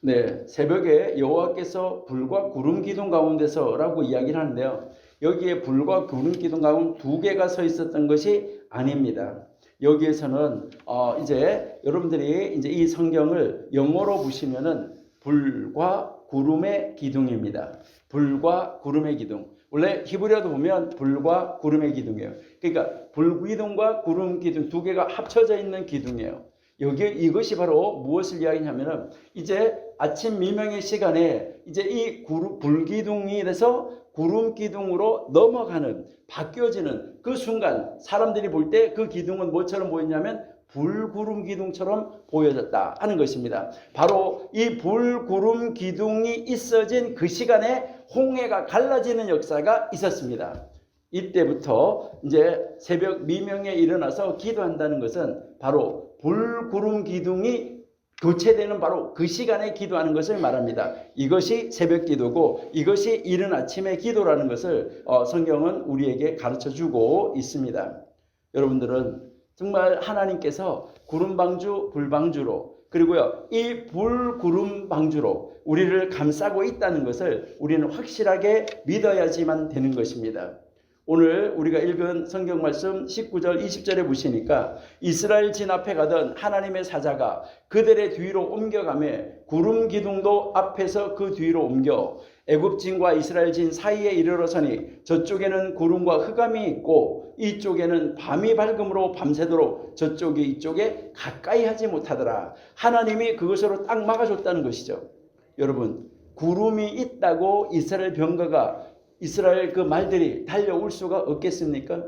네, 새벽에 여호와께서 불과 구름 기둥 가운데서라고 이야기를 하는데요. 여기에 불과 구름 기둥 가운데 두 개가 서 있었던 것이 아닙니다. 여기에서는 이제 여러분들이 이제 이 성경을 영어로 보시면은 불과 구름의 기둥입니다. 불과 구름의 기둥. 원래 히브리어도 보면 불과 구름의 기둥이에요. 그러니까 불기둥과 구름 기둥 두 개가 합쳐져 있는 기둥이에요. 이것이 바로 무엇을 이야기하냐면은 이제 아침 미명의 시간에 이제 이 불기둥이 돼서 구름 기둥으로 넘어가는 바뀌어지는 그 순간 사람들이 볼 때 그 기둥은 뭐처럼 보였냐면 불구름 기둥처럼 보여졌다 하는 것입니다. 바로 이 불구름 기둥이 있어진 그 시간에 홍해가 갈라지는 역사가 있었습니다. 이때부터 이제 새벽 미명에 일어나서 기도한다는 것은 바로 불구름 기둥이 교체되는 바로 그 시간에 기도하는 것을 말합니다. 이것이 새벽 기도고 이것이 이른 아침의 기도라는 것을 성경은 우리에게 가르쳐주고 있습니다. 여러분들은 정말 하나님께서 구름방주, 불방주로 그리고요 이 불구름 방주로 우리를 감싸고 있다는 것을 우리는 확실하게 믿어야지만 되는 것입니다. 오늘 우리가 읽은 성경 말씀 19절 20절에 보시니까 이스라엘 진 앞에 가던 하나님의 사자가 그들의 뒤로 옮겨가며 구름 기둥도 앞에서 그 뒤로 옮겨 애굽진과 이스라엘 진 사이에 이르러서니 저쪽에는 구름과 흑암이 있고 이쪽에는 밤이 밝음으로 밤새도록 저쪽이 이쪽에 가까이 하지 못하더라. 하나님이 그것으로 딱 막아줬다는 것이죠. 여러분, 구름이 있다고 이스라엘 병거가 이스라엘 그 말들이 달려올 수가 없겠습니까?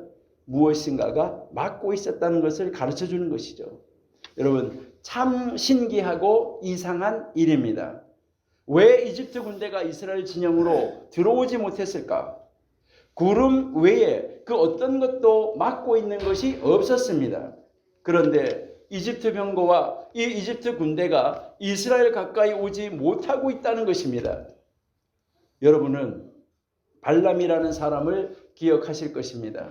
무엇인가가 막고 있었다는 것을 가르쳐 주는 것이죠. 여러분, 참 신기하고 이상한 일입니다. 왜 이집트 군대가 이스라엘 진영으로 들어오지 못했을까? 구름 외에 그 어떤 것도 막고 있는 것이 없었습니다. 그런데 이집트 병거와 이 이집트 군대가 이스라엘 가까이 오지 못하고 있다는 것입니다. 여러분은 발람이라는 사람을 기억하실 것입니다.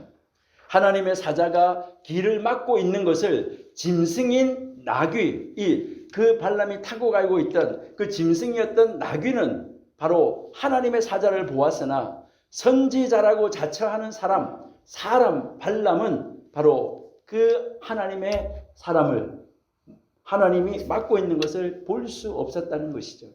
하나님의 사자가 길을 막고 있는 것을 짐승인 나귀, 그 발람이 타고 가고 있던 그 짐승이었던 나귀는 바로 하나님의 사자를 보았으나 선지자라고 자처하는 사람 발람은 바로 그 하나님의 사람을 하나님이 막고 있는 것을 볼 수 없었다는 것이죠.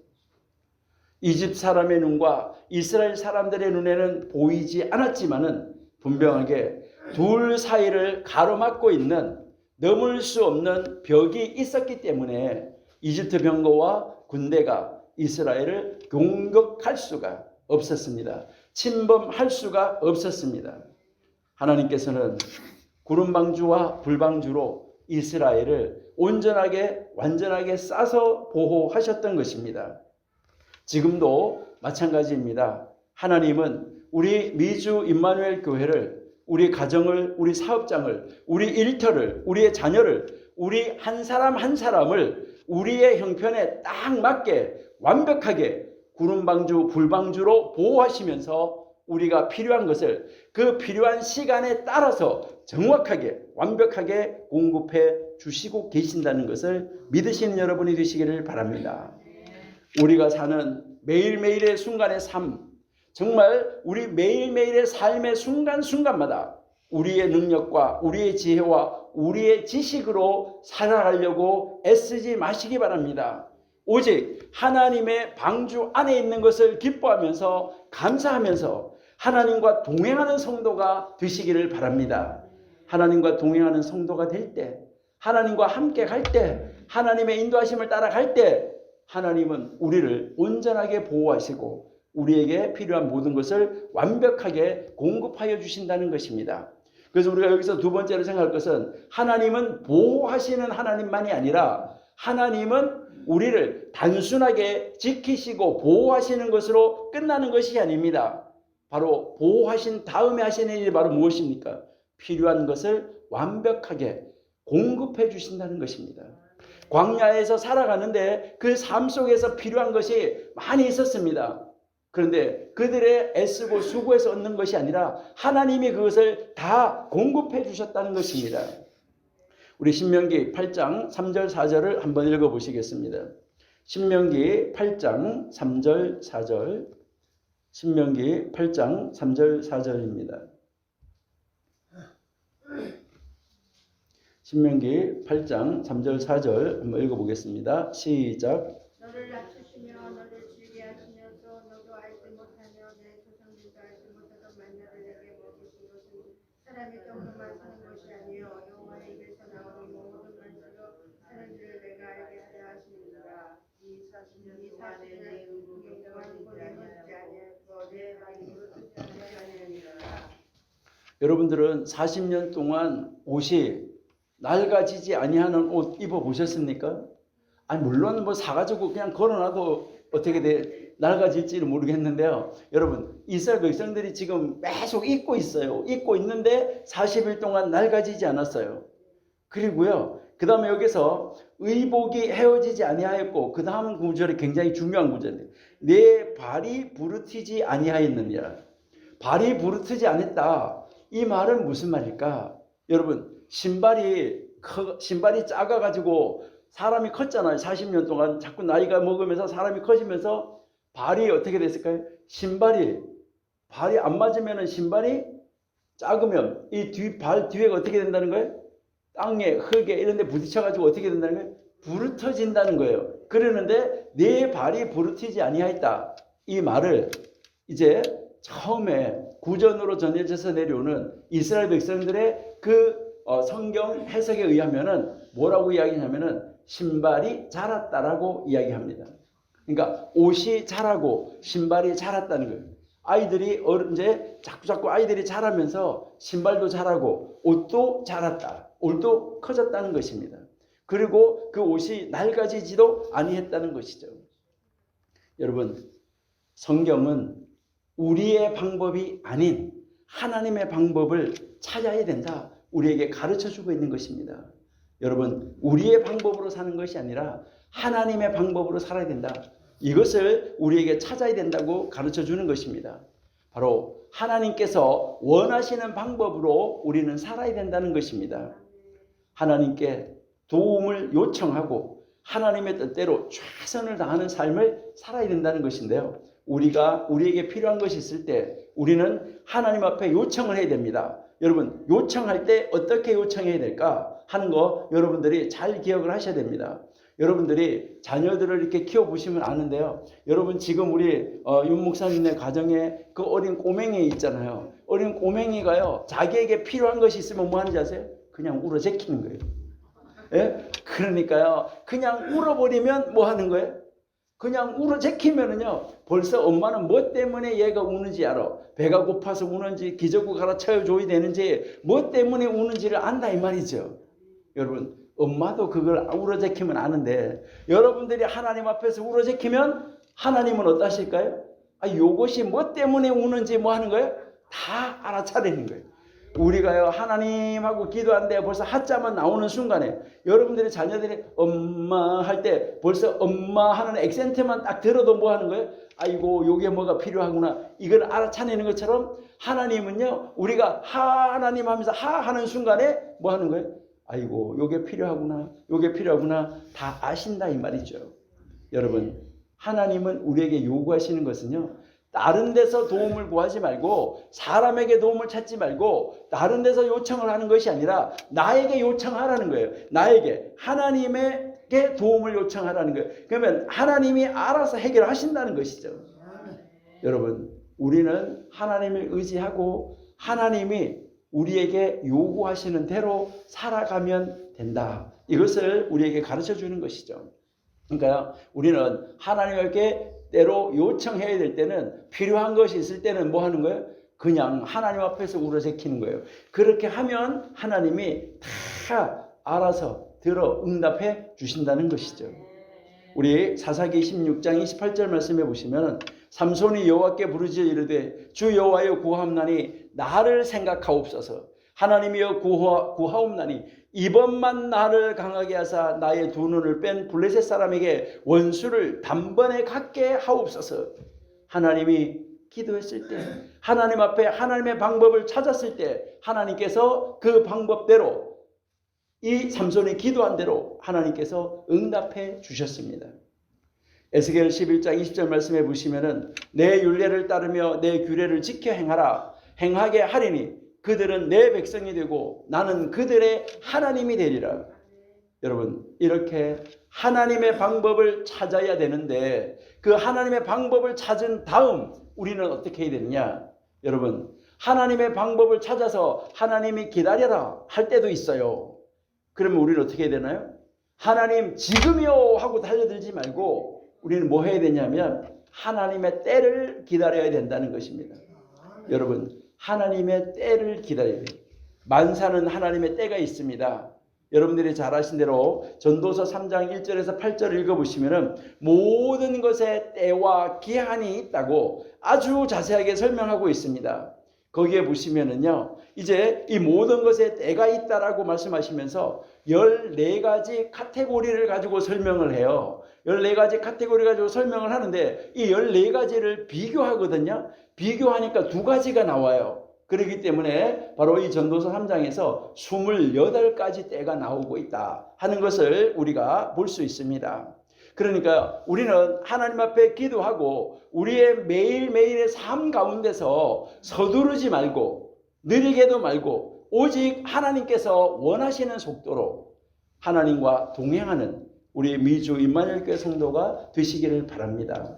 이집트 사람의 눈과 이스라엘 사람들의 눈에는 보이지 않았지만은 분명하게 둘 사이를 가로막고 있는 넘을 수 없는 벽이 있었기 때문에 이집트 병거와 군대가 이스라엘을 공격할 수가 없었습니다. 침범할 수가 없었습니다. 하나님께서는 구름방주와 불방주로 이스라엘을 온전하게 완전하게 싸서 보호하셨던 것입니다. 지금도 마찬가지입니다. 하나님은 우리 미주 임마누엘 교회를, 우리 가정을, 우리 사업장을, 우리 일터를, 우리의 자녀를, 우리 한 사람 한 사람을 우리의 형편에 딱 맞게 완벽하게 구름방주, 불방주로 보호하시면서 우리가 필요한 것을 그 필요한 시간에 따라서 정확하게 완벽하게 공급해 주시고 계신다는 것을 믿으시는 여러분이 되시기를 바랍니다. 우리가 사는 매일매일의 순간의 삶, 정말 우리 매일매일의 삶의 순간순간마다 우리의 능력과 우리의 지혜와 우리의 지식으로 살아가려고 애쓰지 마시기 바랍니다. 오직 하나님의 방주 안에 있는 것을 기뻐하면서 감사하면서 하나님과 동행하는 성도가 되시기를 바랍니다. 하나님과 동행하는 성도가 될 때, 하나님과 함께 갈 때, 하나님의 인도하심을 따라갈 때 하나님은 우리를 온전하게 보호하시고 우리에게 필요한 모든 것을 완벽하게 공급하여 주신다는 것입니다. 그래서 우리가 여기서 두 번째로 생각할 것은 하나님은 보호하시는 하나님만이 아니라 하나님은 우리를 단순하게 지키시고 보호하시는 것으로 끝나는 것이 아닙니다. 바로 보호하신 다음에 하시는 일이 바로 무엇입니까? 필요한 것을 완벽하게 공급해 주신다는 것입니다. 광야에서 살아가는데 그 삶 속에서 필요한 것이 많이 있었습니다. 그런데 그들의 애쓰고 수고해서 얻는 것이 아니라 하나님이 그것을 다 공급해 주셨다는 것입니다. 우리 신명기 8장 3절 4절을 한번 읽어보시겠습니다. 신명기 8장 3절 4절, 신명기 8장 3절 4절입니다. 신명기 8장 3절 4절 한번 읽어보겠습니다. 시작. 너를 낮추시며 너를 즐게 하시면서 너도 알지 못하며 내 조상들도 알지 못하던 만나를 내게 먹이신 것은 사람이 떡으로만 사는 것이 아니요 여호와의 입에서 나오는 모든 말씀으로 사는 줄을 내가 알게 하려 하시니라. 이 40년 동안에 내 의복에 영원히 보내지 아니하고 내 마음으로 듣지 아니하니라. 여러분들은 40년 동안 옷이 낡아지지 아니하는 옷 입어보셨습니까? 아니 물론 뭐 사가지고 그냥 걸어놔도 어떻게 낡아질지는 모르겠는데요. 여러분 이스라엘 백성들이 지금 계속 입고 있어요. 입고 있는데 40일 동안 낡아지지 않았어요. 그리고요. 그 다음에 여기서 의복이 헤어지지 아니하였고 그 다음 구절이 굉장히 중요한 구절인데 내 발이 부르트지 아니하였느니라. 발이 부르트지 않았다. 이 말은 무슨 말일까? 여러분 신발이 작아가지고 사람이 컸잖아요. 40년 동안 자꾸 나이가 먹으면서 사람이 커지면서 발이 어떻게 됐을까요? 발이 안 맞으면 신발이 작으면 이 발 뒤에가 어떻게 된다는 거예요? 땅에 흙에 이런 데 부딪혀가지고 어떻게 된다는 거예요? 부르터진다는 거예요. 그러는데 내 발이 부르트지 아니하였다. 이 말을 이제 처음에 구전으로 전해져서 내려오는 이스라엘 백성들의 그 성경 해석에 의하면은 뭐라고 이야기하냐면은 신발이 자랐다라고 이야기합니다. 그러니까 옷이 자라고 신발이 자랐다는 거예요. 아이들이 이제 자꾸 아이들이 자라면서 신발도 자라고 옷도 자랐다. 옷도 커졌다는 것입니다. 그리고 그 옷이 낡아지지도 아니했다는 것이죠. 여러분 성경은 우리의 방법이 아닌 하나님의 방법을 찾아야 된다. 우리에게 가르쳐주고 있는 것입니다. 여러분 우리의 방법으로 사는 것이 아니라 하나님의 방법으로 살아야 된다. 이것을 우리에게 찾아야 된다고 가르쳐주는 것입니다. 바로 하나님께서 원하시는 방법으로 우리는 살아야 된다는 것입니다. 하나님께 도움을 요청하고 하나님의 뜻대로 최선을 다하는 삶을 살아야 된다는 것인데요. 우리에게 필요한 것이 있을 때 우리는 하나님 앞에 요청을 해야 됩니다. 여러분 요청할 때 어떻게 요청해야 될까 하는 거 여러분들이 잘 기억을 하셔야 됩니다. 여러분들이 자녀들을 이렇게 키워보시면 아는데요. 여러분 지금 우리 윤 목사님네 가정에 그 어린 꼬맹이 있잖아요. 어린 꼬맹이가요. 자기에게 필요한 것이 있으면 뭐 하는지 아세요? 그냥 울어 제키는 거예요. 예? 그러니까요. 그냥 울어버리면 뭐 하는 거예요? 그냥 울어 제키면은요. 벌써 엄마는 뭐 때문에 얘가 우는지 알아. 배가 고파서 우는지 기저귀 갈아채워줘야 되는지 뭐 때문에 우는지를 안다 이 말이죠. 여러분 엄마도 그걸 울어제키면 아는데 여러분들이 하나님 앞에서 울어제키면 하나님은 어떠실까요? 요것이 뭐 때문에 우는지 뭐 하는 거예요? 다 알아차리는 거예요. 우리가요 하나님하고 기도한데 벌써 하자만 나오는 순간에 여러분들의 자녀들이 엄마 할 때 벌써 엄마 하는 액센트만 딱 들어도 뭐 하는 거예요? 아이고 요게 뭐가 필요하구나 이걸 알아차리는 것처럼 하나님은요 우리가 하나님 하면서 하는 순간에 뭐 하는 거예요? 아이고 요게 필요하구나 요게 필요하구나 다 아신다 이 말이죠. 여러분 하나님은 우리에게 요구하시는 것은요 다른 데서 도움을 구하지 말고 사람에게 도움을 찾지 말고 다른 데서 요청을 하는 것이 아니라 나에게 요청하라는 거예요. 나에게 하나님에게 도움을 요청하라는 거예요. 그러면 하나님이 알아서 해결하신다는 것이죠. 여러분 우리는 하나님을 의지하고 하나님이 우리에게 요구하시는 대로 살아가면 된다. 이것을 우리에게 가르쳐 주는 것이죠. 그러니까 우리는 하나님께 때로 요청해야 될 때는, 필요한 것이 있을 때는 뭐 하는 거예요? 그냥 하나님 앞에서 우러제키는 거예요. 그렇게 하면 하나님이 다 알아서 들어 응답해 주신다는 것이죠. 우리 사사기 16장 28절 말씀해 보시면, 삼손이 여호와께 부르짖어 이르되 주 여호와여 구하옵나니 나를 생각하옵소서. 하나님이여 구하옵나니 이번만 나를 강하게 하사 나의 두 눈을 뺀 블레셋 사람에게 원수를 단번에 갖게 하옵소서. 하나님이 기도했을 때, 하나님 앞에 하나님의 방법을 찾았을 때 하나님께서 그 방법대로, 이 삼손이 기도한 대로 하나님께서 응답해 주셨습니다. 에스겔 11장 20절 말씀해 보시면은, 내 율례를 따르며 내 규례를 지켜 행하라. 행하게 하리니 그들은 내 백성이 되고 나는 그들의 하나님이 되리라. 여러분, 이렇게 하나님의 방법을 찾아야 되는데, 그 하나님의 방법을 찾은 다음 우리는 어떻게 해야 되느냐? 여러분, 하나님의 방법을 찾아서 하나님이 기다려라 할 때도 있어요. 그러면 우리는 어떻게 해야 되나요? 하나님 지금이요 하고 달려들지 말고 우리는 뭐 해야 되냐면 하나님의 때를 기다려야 된다는 것입니다. 여러분, 하나님의 때를 기다려야 돼요. 만사는 하나님의 때가 있습니다. 여러분들이 잘 아신 대로 전도서 3장 1절에서 8절을 읽어보시면 모든 것에 때와 기한이 있다고 아주 자세하게 설명하고 있습니다. 거기에 보시면은요, 이제 이 모든 것에 때가 있다라고 말씀하시면서 14가지 카테고리를 가지고 설명을 해요. 14가지 카테고리 가지고 설명을 하는데 이 14가지를 비교하거든요. 비교하니까 2가지가 나와요. 그렇기 때문에 바로 이 전도서 3장에서 28가지 때가 나오고 있다 하는 것을 우리가 볼 수 있습니다. 그러니까 우리는 하나님 앞에 기도하고 우리의 매일매일의 삶 가운데서 서두르지 말고 느리게도 말고 오직 하나님께서 원하시는 속도로 하나님과 동행하는 우리 미주 임마누엘 교회 성도가 되시기를 바랍니다.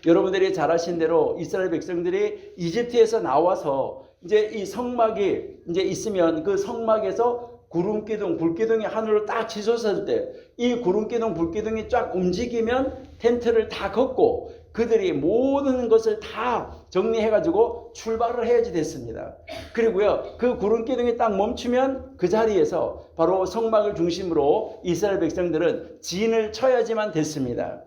여러분들이 잘 아신 대로 이스라엘 백성들이 이집트에서 나와서 이제 이 성막이 이제 있으면 그 성막에서 구름기둥, 불기둥이 하늘로 딱 치솟았을 때 이 구름기둥, 불기둥이 쫙 움직이면 텐트를 다 걷고 그들이 모든 것을 다 정리해가지고 출발을 해야지 됐습니다. 그리고요, 그 구름기둥이 딱 멈추면 그 자리에서 바로 성막을 중심으로 이스라엘 백성들은 진을 쳐야지만 됐습니다.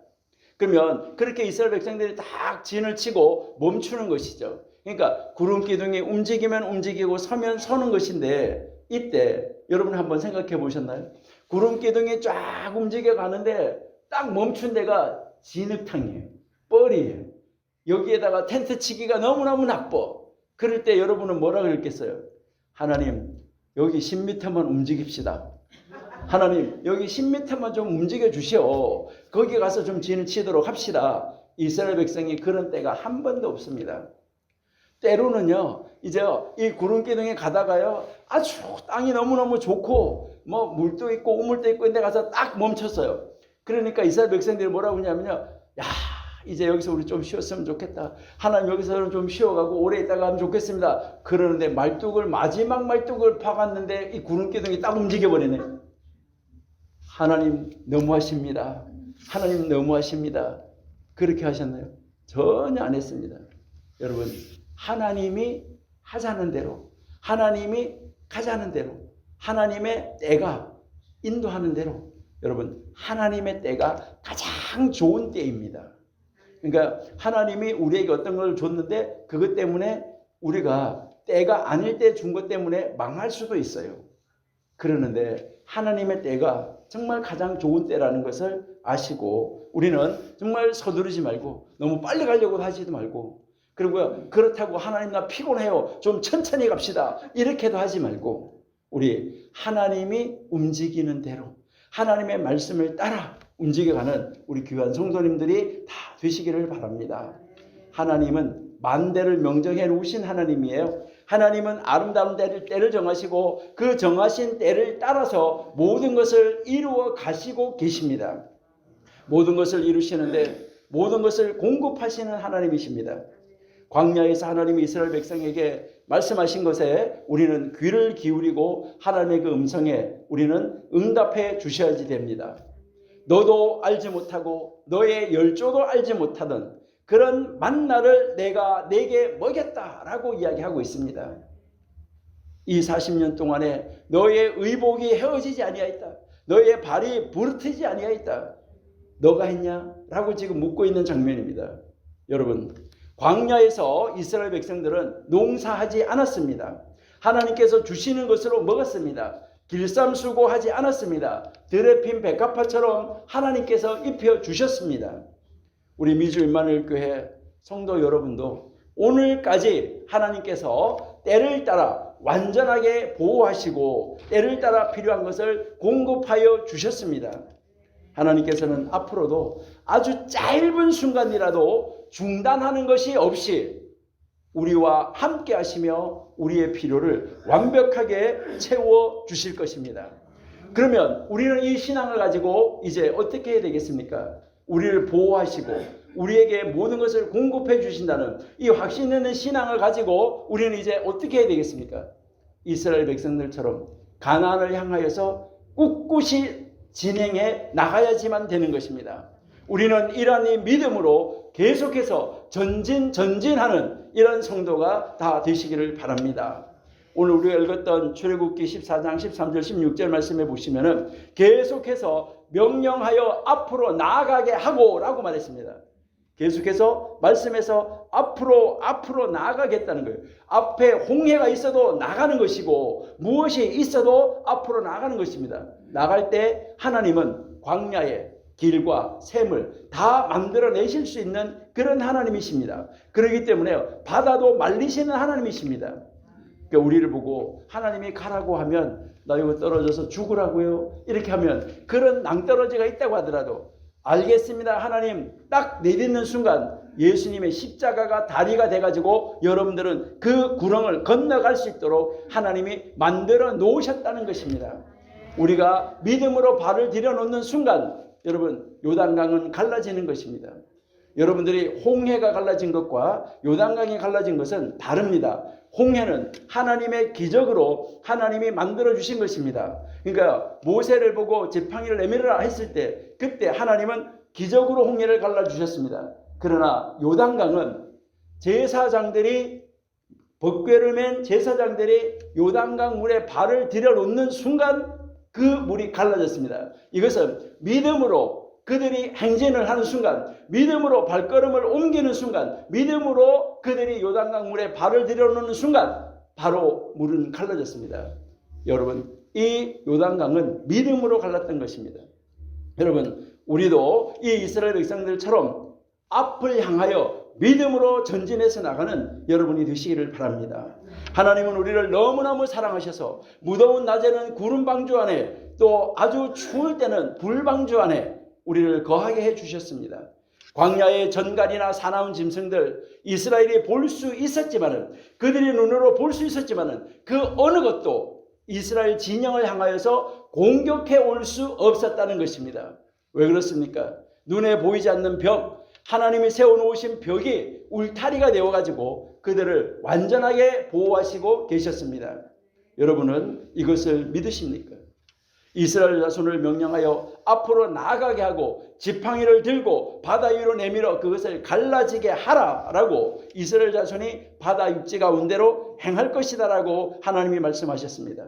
그러면 그렇게 이스라엘 백성들이 딱 진을 치고 멈추는 것이죠. 그러니까 구름기둥이 움직이면 움직이고 서면 서는 것인데, 이때 여러분 한번 생각해 보셨나요? 구름기둥이 쫙 움직여 가는데 딱 멈춘 데가 진흙탕이에요. 뻘이에요. 여기에다가 텐트 치기가 너무너무 나빠. 그럴 때 여러분은 뭐라 그랬겠어요? 하나님, 여기 10m만 움직입시다. 하나님, 여기 10m만 좀 움직여 주시오. 거기 가서 좀 진을 치도록 합시다. 이스라엘 백성이 그런 때가 한 번도 없습니다. 때로는요, 이제 이 구름기둥에 가다가요, 아주 땅이 너무너무 좋고 뭐 물도 있고 우물도 있고 인데 가서 딱 멈췄어요. 그러니까 이스라엘 백성들이 뭐라고 하냐면요, 야, 이제 여기서 우리 좀 쉬었으면 좋겠다. 하나님, 여기서는 좀 쉬어가고 오래 있다가 하면 좋겠습니다. 그러는데 마지막 말뚝을 박았는데 이 구름기둥이 딱 움직여버리네. 하나님 너무하십니다. 하나님 너무하십니다. 그렇게 하셨나요? 전혀 안 했습니다. 여러분, 하나님이 하자는 대로, 하나님이 가자는 대로, 하나님의 때가 인도하는 대로, 여러분, 하나님의 때가 가장 좋은 때입니다. 그러니까 하나님이 우리에게 어떤 걸 줬는데 그것 때문에 우리가 때가 아닐 때 준 것 때문에 망할 수도 있어요. 그러는데 하나님의 때가 정말 가장 좋은 때라는 것을 아시고 우리는 정말 서두르지 말고 너무 빨리 가려고 하지도 말고, 그리고요, 그렇다고 하나님 나 피곤해요, 좀 천천히 갑시다, 이렇게도 하지 말고 우리 하나님이 움직이는 대로 하나님의 말씀을 따라 움직여가는 우리 귀한 성도님들이 다 되시기를 바랍니다. 하나님은 만대를 명정해 놓으신 하나님이에요. 하나님은 아름다운 때를 정하시고 그 정하신 때를 따라서 모든 것을 이루어 가시고 계십니다. 모든 것을 이루시는데 모든 것을 공급하시는 하나님이십니다. 광야에서 하나님이 이스라엘 백성에게 말씀하신 것에 우리는 귀를 기울이고 하나님의 그 음성에 우리는 응답해 주셔야지 됩니다. 너도 알지 못하고 너의 열조도 알지 못하던 그런 만나를 내가 내게 먹였다라고 이야기하고 있습니다. 이 40년 동안에 너의 의복이 헤어지지 아니하였다. 너의 발이 부르트지 아니하였다. 너가 했냐? 라고 지금 묻고 있는 장면입니다. 여러분, 광야에서 이스라엘 백성들은 농사하지 않았습니다. 하나님께서 주시는 것으로 먹었습니다. 길쌈수고하지 않았습니다. 들에 핀 백합화처럼 하나님께서 입혀주셨습니다. 우리 미주 임마누엘교회 성도 여러분도 오늘까지 하나님께서 때를 따라 완전하게 보호하시고 때를 따라 필요한 것을 공급하여 주셨습니다. 하나님께서는 앞으로도 아주 짧은 순간이라도 중단하는 것이 없이 우리와 함께 하시며 우리의 필요를 완벽하게 채워 주실 것입니다. 그러면 우리는 이 신앙을 가지고 이제 어떻게 해야 되겠습니까? 우리를 보호하시고 우리에게 모든 것을 공급해 주신다는 이 확신 있는 신앙을 가지고 우리는 이제 어떻게 해야 되겠습니까? 이스라엘 백성들처럼 가나안을 향하여서 꿋꿋이 진행해 나가야지만 되는 것입니다. 우리는 이러한 이 믿음으로 계속해서 전진하는 이런 성도가 다 되시기를 바랍니다. 오늘 우리가 읽었던 출애굽기 14장 13절 16절 말씀에 보시면은 계속해서 명령하여 앞으로 나아가게 하고 라고 말했습니다. 계속해서 말씀에서 앞으로 나아가겠다는 거예요. 앞에 홍해가 있어도 나가는 것이고 무엇이 있어도 앞으로 나가는 것입니다. 나갈 때 하나님은 광야에 길과 샘을 다 만들어내실 수 있는 그런 하나님이십니다. 그렇기 때문에 바다도 말리시는 하나님이십니다. 그러니까 우리를 보고 하나님이 가라고 하면 나 이거 떨어져서 죽으라고요. 이렇게 하면 그런 낭떠러지가 있다고 하더라도 알겠습니다. 하나님 딱 내딛는 순간 예수님의 십자가가 다리가 돼가지고 여러분들은 그 구렁을 건너갈 수 있도록 하나님이 만들어 놓으셨다는 것입니다. 우리가 믿음으로 발을 들여놓는 순간 여러분 요단강은 갈라지는 것입니다. 여러분들이 홍해가 갈라진 것과 요단강이 갈라진 것은 다릅니다. 홍해는 하나님의 기적으로 하나님이 만들어 주신 것입니다. 그러니까 모세를 보고 지팡이를 내밀으라 했을 때 그때 하나님은 기적으로 홍해를 갈라주셨습니다. 그러나 요단강은 제사장들이 법궤를 맨 제사장들이 요단강 물에 발을 들여놓는 순간 그 물이 갈라졌습니다. 이것은 믿음으로 그들이 행진을 하는 순간, 믿음으로 발걸음을 옮기는 순간, 믿음으로 그들이 요단강 물에 발을 들여놓는 순간 바로 물은 갈라졌습니다. 여러분, 이 요단강은 믿음으로 갈랐던 것입니다. 여러분, 우리도 이 이스라엘 백성들처럼 앞을 향하여 믿음으로 전진해서 나가는 여러분이 되시기를 바랍니다. 하나님은 우리를 너무너무 사랑하셔서 무더운 낮에는 구름 방주 안에 또 아주 추울 때는 불 방주 안에 우리를 거하게 해주셨습니다. 광야의 전갈이나 사나운 짐승들 이스라엘이 볼 수 있었지만은 그들이 눈으로 볼 수 있었지만은 그 어느 것도 이스라엘 진영을 향하여서 공격해 올 수 없었다는 것입니다. 왜 그렇습니까? 눈에 보이지 않는 벽, 하나님이 세워놓으신 벽이 울타리가 되어가지고 그들을 완전하게 보호하시고 계셨습니다. 여러분은 이것을 믿으십니까? 이스라엘 자손을 명령하여 앞으로 나아가게 하고 지팡이를 들고 바다 위로 내밀어 그것을 갈라지게 하라라고 이스라엘 자손이 바다 육지 가운데로 행할 것이다라고 하나님이 말씀하셨습니다.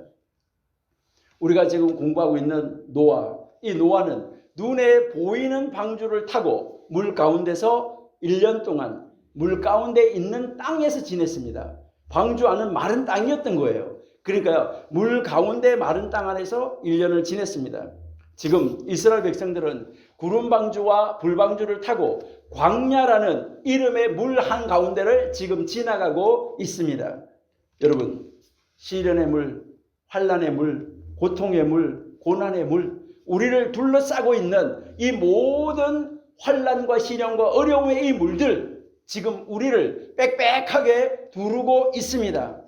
우리가 지금 공부하고 있는 노아, 이 노아는 눈에 보이는 방주를 타고 물 가운데서 1년 동안 물 가운데 있는 땅에서 지냈습니다. 방주 안은 마른 땅이었던 거예요. 그러니까요, 물 가운데 마른 땅 안에서 1년을 지냈습니다. 지금 이스라엘 백성들은 구름방주와 불방주를 타고 광야라는 이름의 물 한가운데를 지금 지나가고 있습니다. 여러분, 시련의 물, 환난의 물, 고통의 물, 고난의 물, 우리를 둘러싸고 있는 이 모든 환난과 시련과 어려움의 이 물들 지금 우리를 빽빽하게 두르고 있습니다.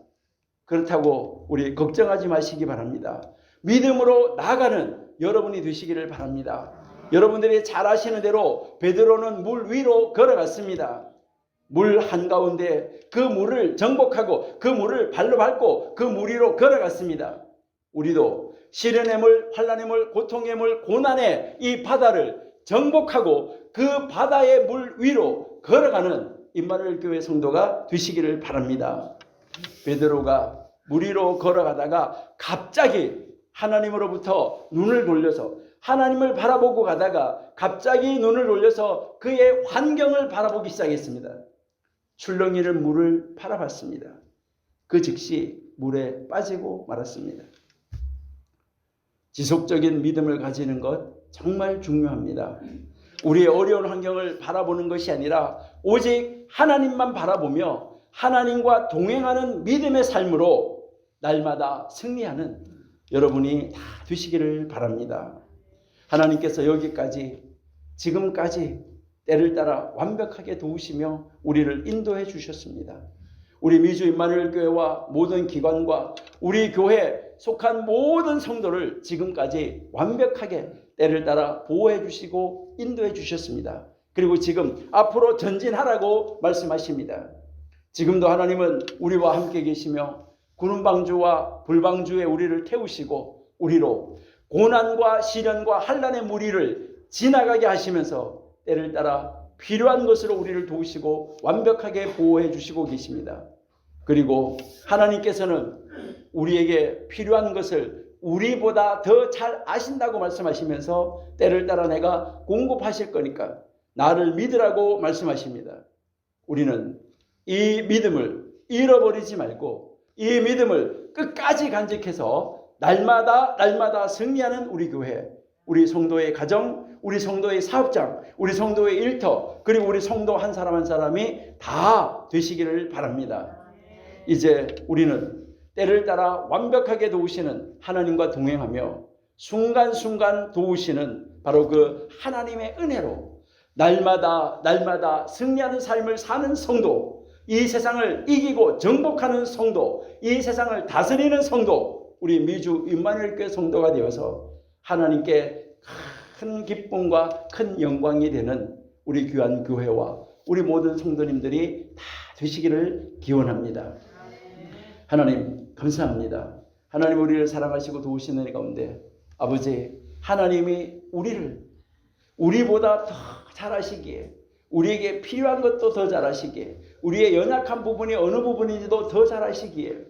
그렇다고 우리 걱정하지 마시기 바랍니다. 믿음으로 나아가는 여러분이 되시기를 바랍니다. 여러분들이 잘 아시는 대로 베드로는 물 위로 걸어갔습니다. 물 한가운데 그 물을 정복하고 그 물을 발로 밟고 그 물 위로 걸어갔습니다. 우리도 시련의 물, 환난의 물, 고통의 물, 고난의 이 바다를 정복하고 그 바다의 물 위로 걸어가는 임마누엘 교회 성도가 되시기를 바랍니다. 베드로가 물 위로 걸어가다가 갑자기 하나님으로부터 눈을 돌려서 하나님을 바라보고 가다가 갑자기 눈을 돌려서 그의 환경을 바라보기 시작했습니다. 출렁이는 물을 바라봤습니다. 그 즉시 물에 빠지고 말았습니다. 지속적인 믿음을 가지는 것 정말 중요합니다. 우리의 어려운 환경을 바라보는 것이 아니라 오직 하나님만 바라보며 하나님과 동행하는 믿음의 삶으로 날마다 승리하는 여러분이 다 되시기를 바랍니다. 하나님께서 여기까지 지금까지 때를 따라 완벽하게 도우시며 우리를 인도해 주셨습니다. 우리 미주 임마누엘 교회와 모든 기관과 우리 교회에 속한 모든 성도를 지금까지 완벽하게 때를 따라 보호해 주시고 인도해 주셨습니다. 그리고 지금 앞으로 전진하라고 말씀하십니다. 지금도 하나님은 우리와 함께 계시며 구름 방주와 불방주에 우리를 태우시고 우리로 고난과 시련과 환난의 무리를 지나가게 하시면서 때를 따라 필요한 것으로 우리를 도우시고 완벽하게 보호해 주시고 계십니다. 그리고 하나님께서는 우리에게 필요한 것을 우리보다 더 잘 아신다고 말씀하시면서 때를 따라 내가 공급하실 거니까 나를 믿으라고 말씀하십니다. 우리는 이 믿음을 잃어버리지 말고 이 믿음을 끝까지 간직해서 날마다 승리하는 우리 교회, 우리 성도의 가정, 우리 성도의 사업장, 우리 성도의 일터, 그리고 우리 성도 한 사람 한 사람이 다 되시기를 바랍니다. 이제 우리는 때를 따라 완벽하게 도우시는 하나님과 동행하며 순간순간 도우시는 바로 그 하나님의 은혜로 날마다 승리하는 삶을 사는 성도, 이 세상을 이기고 정복하는 성도, 이 세상을 다스리는 성도, 우리 미주 임마누엘 교회 성도가 되어서 하나님께 큰 기쁨과 큰 영광이 되는 우리 귀한 교회와 우리 모든 성도님들이 다 되시기를 기원합니다. 하나님 감사합니다. 하나님 우리를 사랑하시고 도우시는 가운데 아버지 하나님이 우리를 우리보다 더 잘하시기에 우리에게 필요한 것도 더 잘하시기에 우리의 연약한 부분이 어느 부분인지도 더 잘하시기에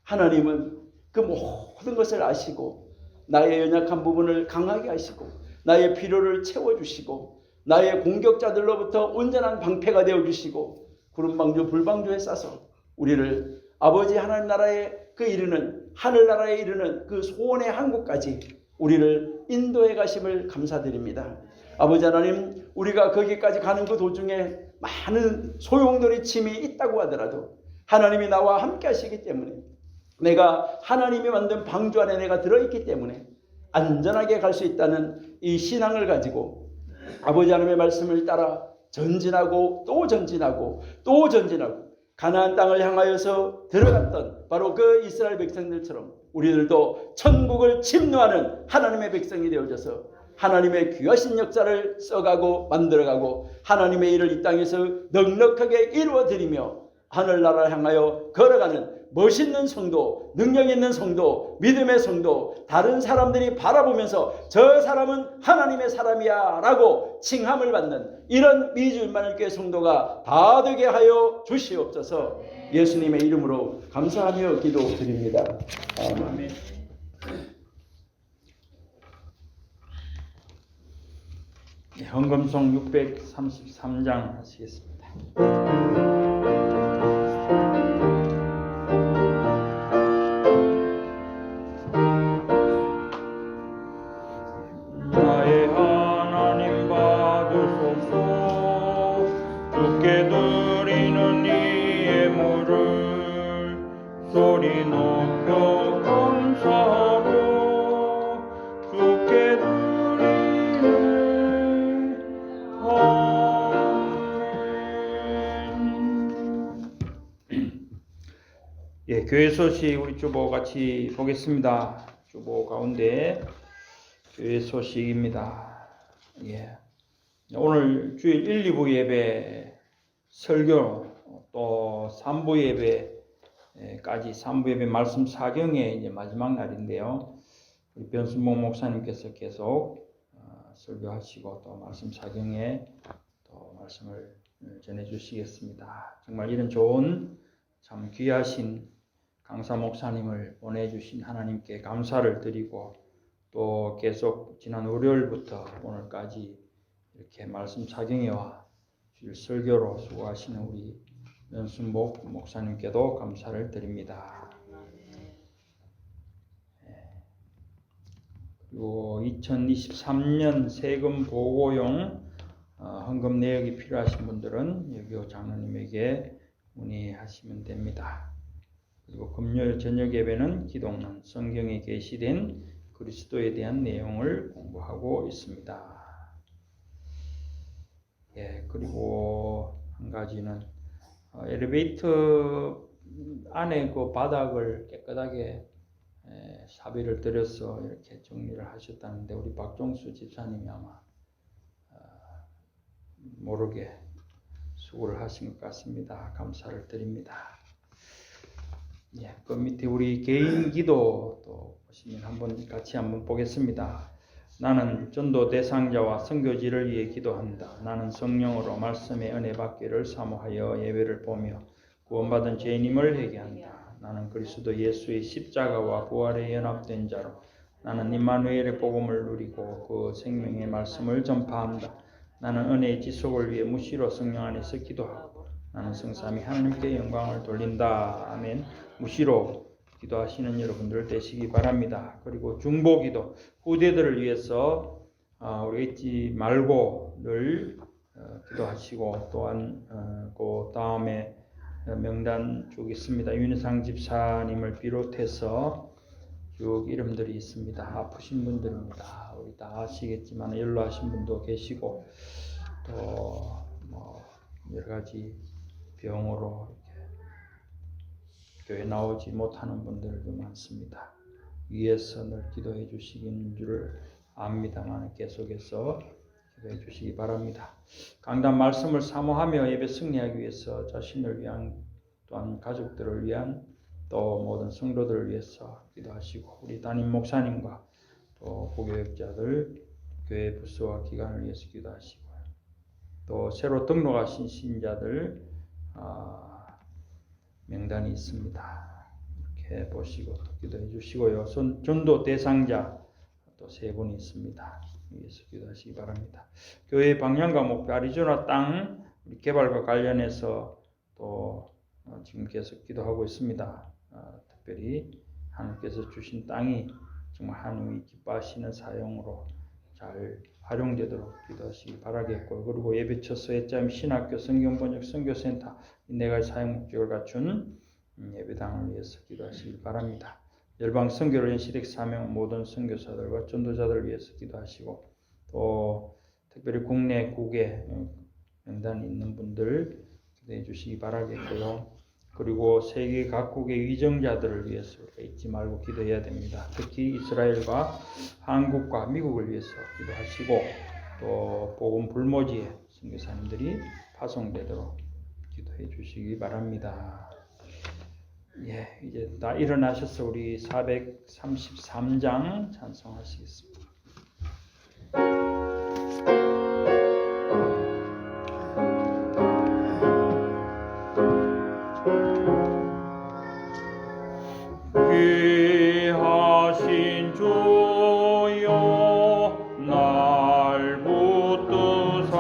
하나님은 그 모든 것을 아시고 나의 연약한 부분을 강하게 하시고 나의 필요를 채워주시고 나의 공격자들로부터 온전한 방패가 되어주시고 구름방주 불방주에 싸서 우리를 아버지 하나님 나라에 그 이르는 하늘나라에 이르는 그 소원의 한국까지 우리를 인도해 가심을 감사드립니다. 아버지 하나님 우리가 거기까지 가는 그 도중에 많은 소용돌이 침이 있다고 하더라도 하나님이 나와 함께 하시기 때문에 내가 하나님이 만든 방주 안에 내가 들어있기 때문에 안전하게 갈 수 있다는 이 신앙을 가지고 아버지 하나님의 말씀을 따라 전진하고 또 전진하고 또 전진하고 가나안 땅을 향하여서 들어갔던 바로 그 이스라엘 백성들처럼 우리들도 천국을 침노하는 하나님의 백성이 되어져서 하나님의 귀하신 역사를 써가고 만들어가고 하나님의 일을 이 땅에서 넉넉하게 이루어드리며 하늘나라를 향하여 걸어가는 멋있는 성도, 능력 있는 성도, 믿음의 성도, 다른 사람들이 바라보면서 저 사람은 하나님의 사람이야 라고 칭함을 받는 이런 미주 임마누엘 교회 성도가 다 되게 하여 주시옵소서. 예수님의 이름으로 감사하며 기도드립니다. 아멘. 헌금송 633장 하시겠습니다. 나의 하나님 받으소서 주께 드리는 이 예물을 소리 높여 감사로 주께 드리네. 아멘. 예, 교회 소식 우리 주보 같이 보겠습니다. 주보 가운데 교회 소식입니다. 예. 오늘 주일 1, 2부 예배 설교 또 3부 예배 까지 3부 예배 말씀 사경의 이제 마지막 날인데요. 우리 변순복 목사님께서 계속 설교하시고 또 말씀 사경에 또 말씀을 전해 주시겠습니다. 정말 이런 좋은 참 귀하신 강사 목사님을 보내주신 하나님께 감사를 드리고 또 계속 지난 월요일부터 오늘까지 이렇게 말씀 사경회와 주일 설교로 수고하시는 우리 변순복 목사님께도 감사를 드립니다. 그리고 2023년 세금 보고용 헌금 내역이 필요하신 분들은 여기 장로님에게 문의하시면 됩니다. 그리고 금요일 저녁 예배는 기독론 성경에 게시된 그리스도에 대한 내용을 공부하고 있습니다. 그리고 한 가지는 엘리베이터 안에 그 바닥을 깨끗하게 사비를 들여서 이렇게 정리를 하셨다는데 우리 박종수 집사님이 아마 모르게 수고를 하신 것 같습니다. 감사를 드립니다. 그 밑에 우리 개인 기도 또 보시면 같이 한번 보겠습니다. 나는 전도 대상자와 선교지를 위해 기도한다. 나는 성령으로 말씀의 은혜 받기를 사모하여 예배를 보며 구원받은 죄인임을 회개한다. 나는 그리스도 예수의 십자가와 부활에 연합된 자로 나는 임마누엘의 복음을 누리고 그 생명의 말씀을 전파한다. 나는 은혜의 지속을 위해 무시로 성령 안에서 기도하고 나는 성삼위 하나님께 영광을 돌린다. 아멘. 무시로 기도하시는 여러분들 되시기 바랍니다. 그리고 중보기도 후대들을 위해서 우리 잊지 말고 늘 기도하시고 또한 그 다음에 명단 쭉 있습니다. 윤희상 집사님을 비롯해서 쭉 이름들이 있습니다. 아프신 분들입니다. 우리 다 아시겠지만 연로하신 분도 계시고 또 뭐 여러 가지 병으로 교회 나오지 못하는 분들도 많습니다. 위에서 늘 기도해 주시는 줄을 압니다만 계속해서 기도해 주시기 바랍니다. 강단 말씀을 사모하며 예배 승리하기 위해서 자신을 위한 또한 가족들을 위한 또 모든 성도들을 위해서 기도하시고 우리 담임 목사님과 또 고교육자들 교회 부서와 기관을 위해서 기도하시고요. 또 새로 등록하신 신자들 명단이 있습니다. 이렇게 보시고 또 기도해 주시고요. 전도 대상자 또 3분이 있습니다. 위해서 기도하시기 바랍니다. 교회 방향과 목표 아리조나 땅 개발과 관련해서 또 지금 계속 기도하고 있습니다. 특별히 하나님께서 주신 땅이 정말 하나님이 기뻐하시는 사용으로 잘 활용되도록 기도하시기 바라겠고 그리고 예배처소 예짬 신학교 성경번역 선교센터 내가 사용 목적을 갖춘 예배당을 위해서 기도하시기 바랍니다. 열방 선교를 위한 시댁 사명 모든 선교사들과 전도자들을 위해서 기도하시고 또 특별히 국내 국외 명단이 있는 분들 기도해 주시기 바라겠고요. 그리고 세계 각국의 위정자들을 위해서 잊지 말고 기도해야 됩니다. 특히 이스라엘과 한국과 미국을 위해서 기도하시고 또 복음 불모지에 선교사님들이 파송되도록 기도해 주시기 바랍니다. 이제 다 일어나셔서 우리 433장 찬송하시겠습니다. 귀하신 주여 날 붙드사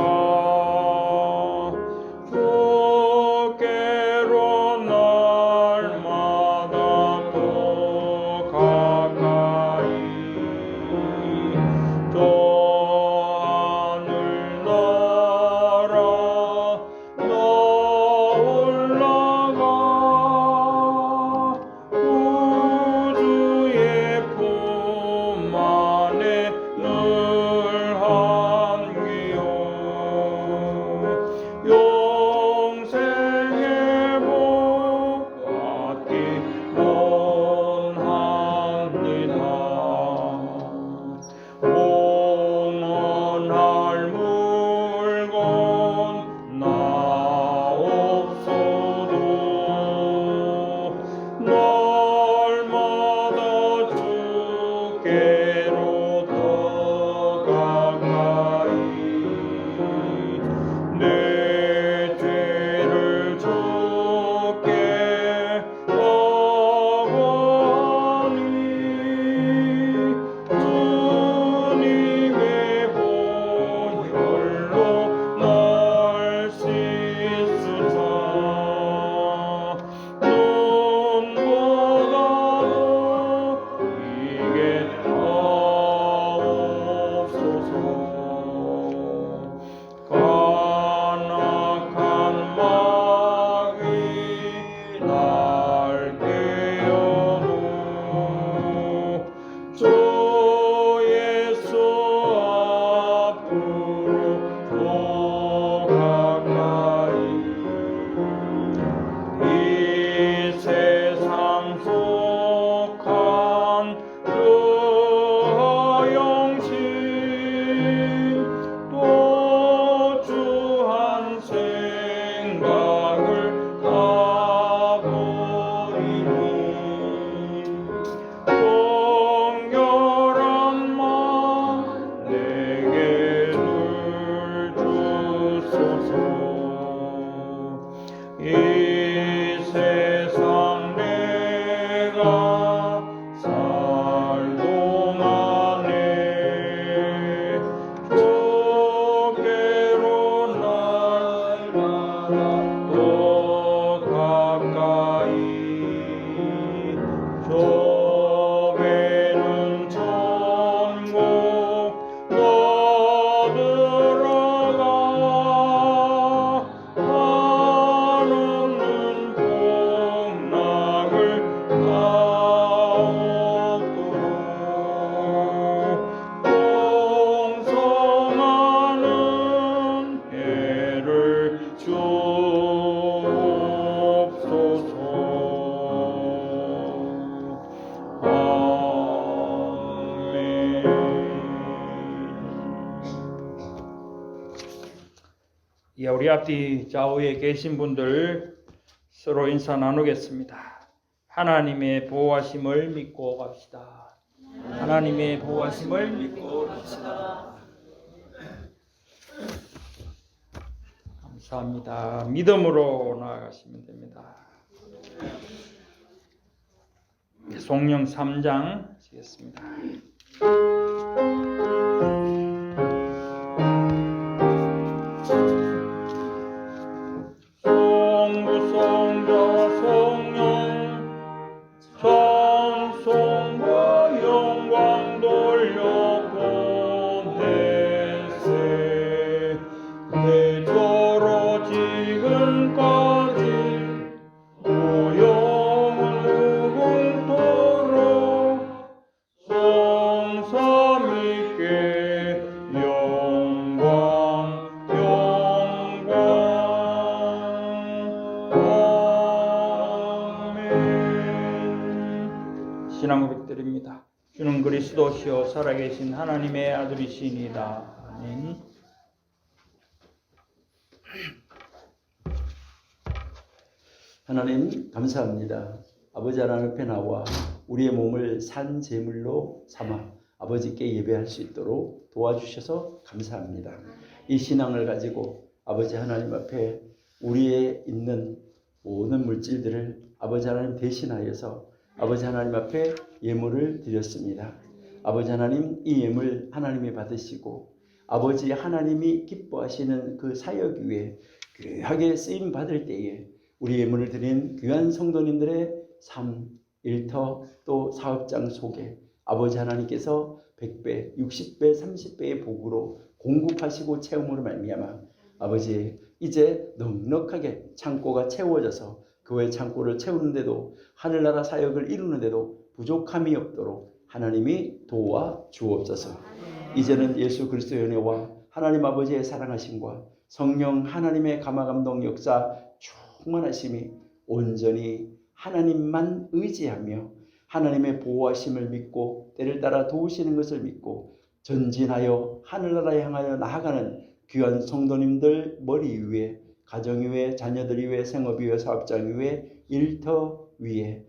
주께로 날마다 더 가까이 예, 우리 앞뒤 좌우에 계신 분들 서로 인사 나누겠습니다. 하나님의 보호하심을 믿고 갑시다. 하나님의 보호하심을 믿고 갑시다. 감사합니다. 믿음으로 나아가시면 됩니다. 성령 3장 하시겠습니다. 신앙 고백드립니다. 주는 그리스도시요 살아계신 하나님의 아들이시니이다. 아멘. 하나님 감사합니다. 아버지 하나님 앞에 나와 우리의 몸을 산 제물로 삼아 아버지께 예배할 수 있도록 도와주셔서 감사합니다. 이 신앙을 가지고 아버지 하나님 앞에 우리의 있는 모든 물질들을 아버지 하나님 대신하여서 아버지 하나님 앞에 예물을 드렸습니다. 아버지 하나님, 이 예물 하나님이 받으시고 아버지 하나님이 기뻐하시는 그 사역 위에 귀하게 쓰임 받을 때에 우리 예물을 드린 귀한 성도님들의 삶, 일터 또 사업장 속에 아버지 하나님께서 100배, 60배, 30배의 복으로 공급하시고 채움으로 말미암아 아버지 이제 넉넉하게 창고가 채워져서 그 외 창고를 채우는데도 하늘나라 사역을 이루는데도 부족함이 없도록 하나님이 도와 주옵소서. 이제는 예수 그리스도의 은혜와 하나님 아버지의 사랑하심과 성령 하나님의 감화감동 역사 충만하심이 온전히 하나님만 의지하며 하나님의 보호하심을 믿고 때를 따라 도우시는 것을 믿고 전진하여 하늘나라에 향하여 나아가는 귀한 성도님들 머리 위에 가정 위에 자녀들 위에 생업 위에 사업장 위에 일터 위에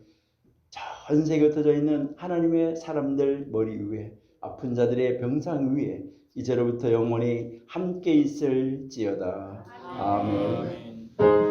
전 세계에 흩어져 있는 하나님의 사람들 머리 위에 아픈 자들의 병상 위에 이제로부터 영원히 함께 있을지어다. 아멘.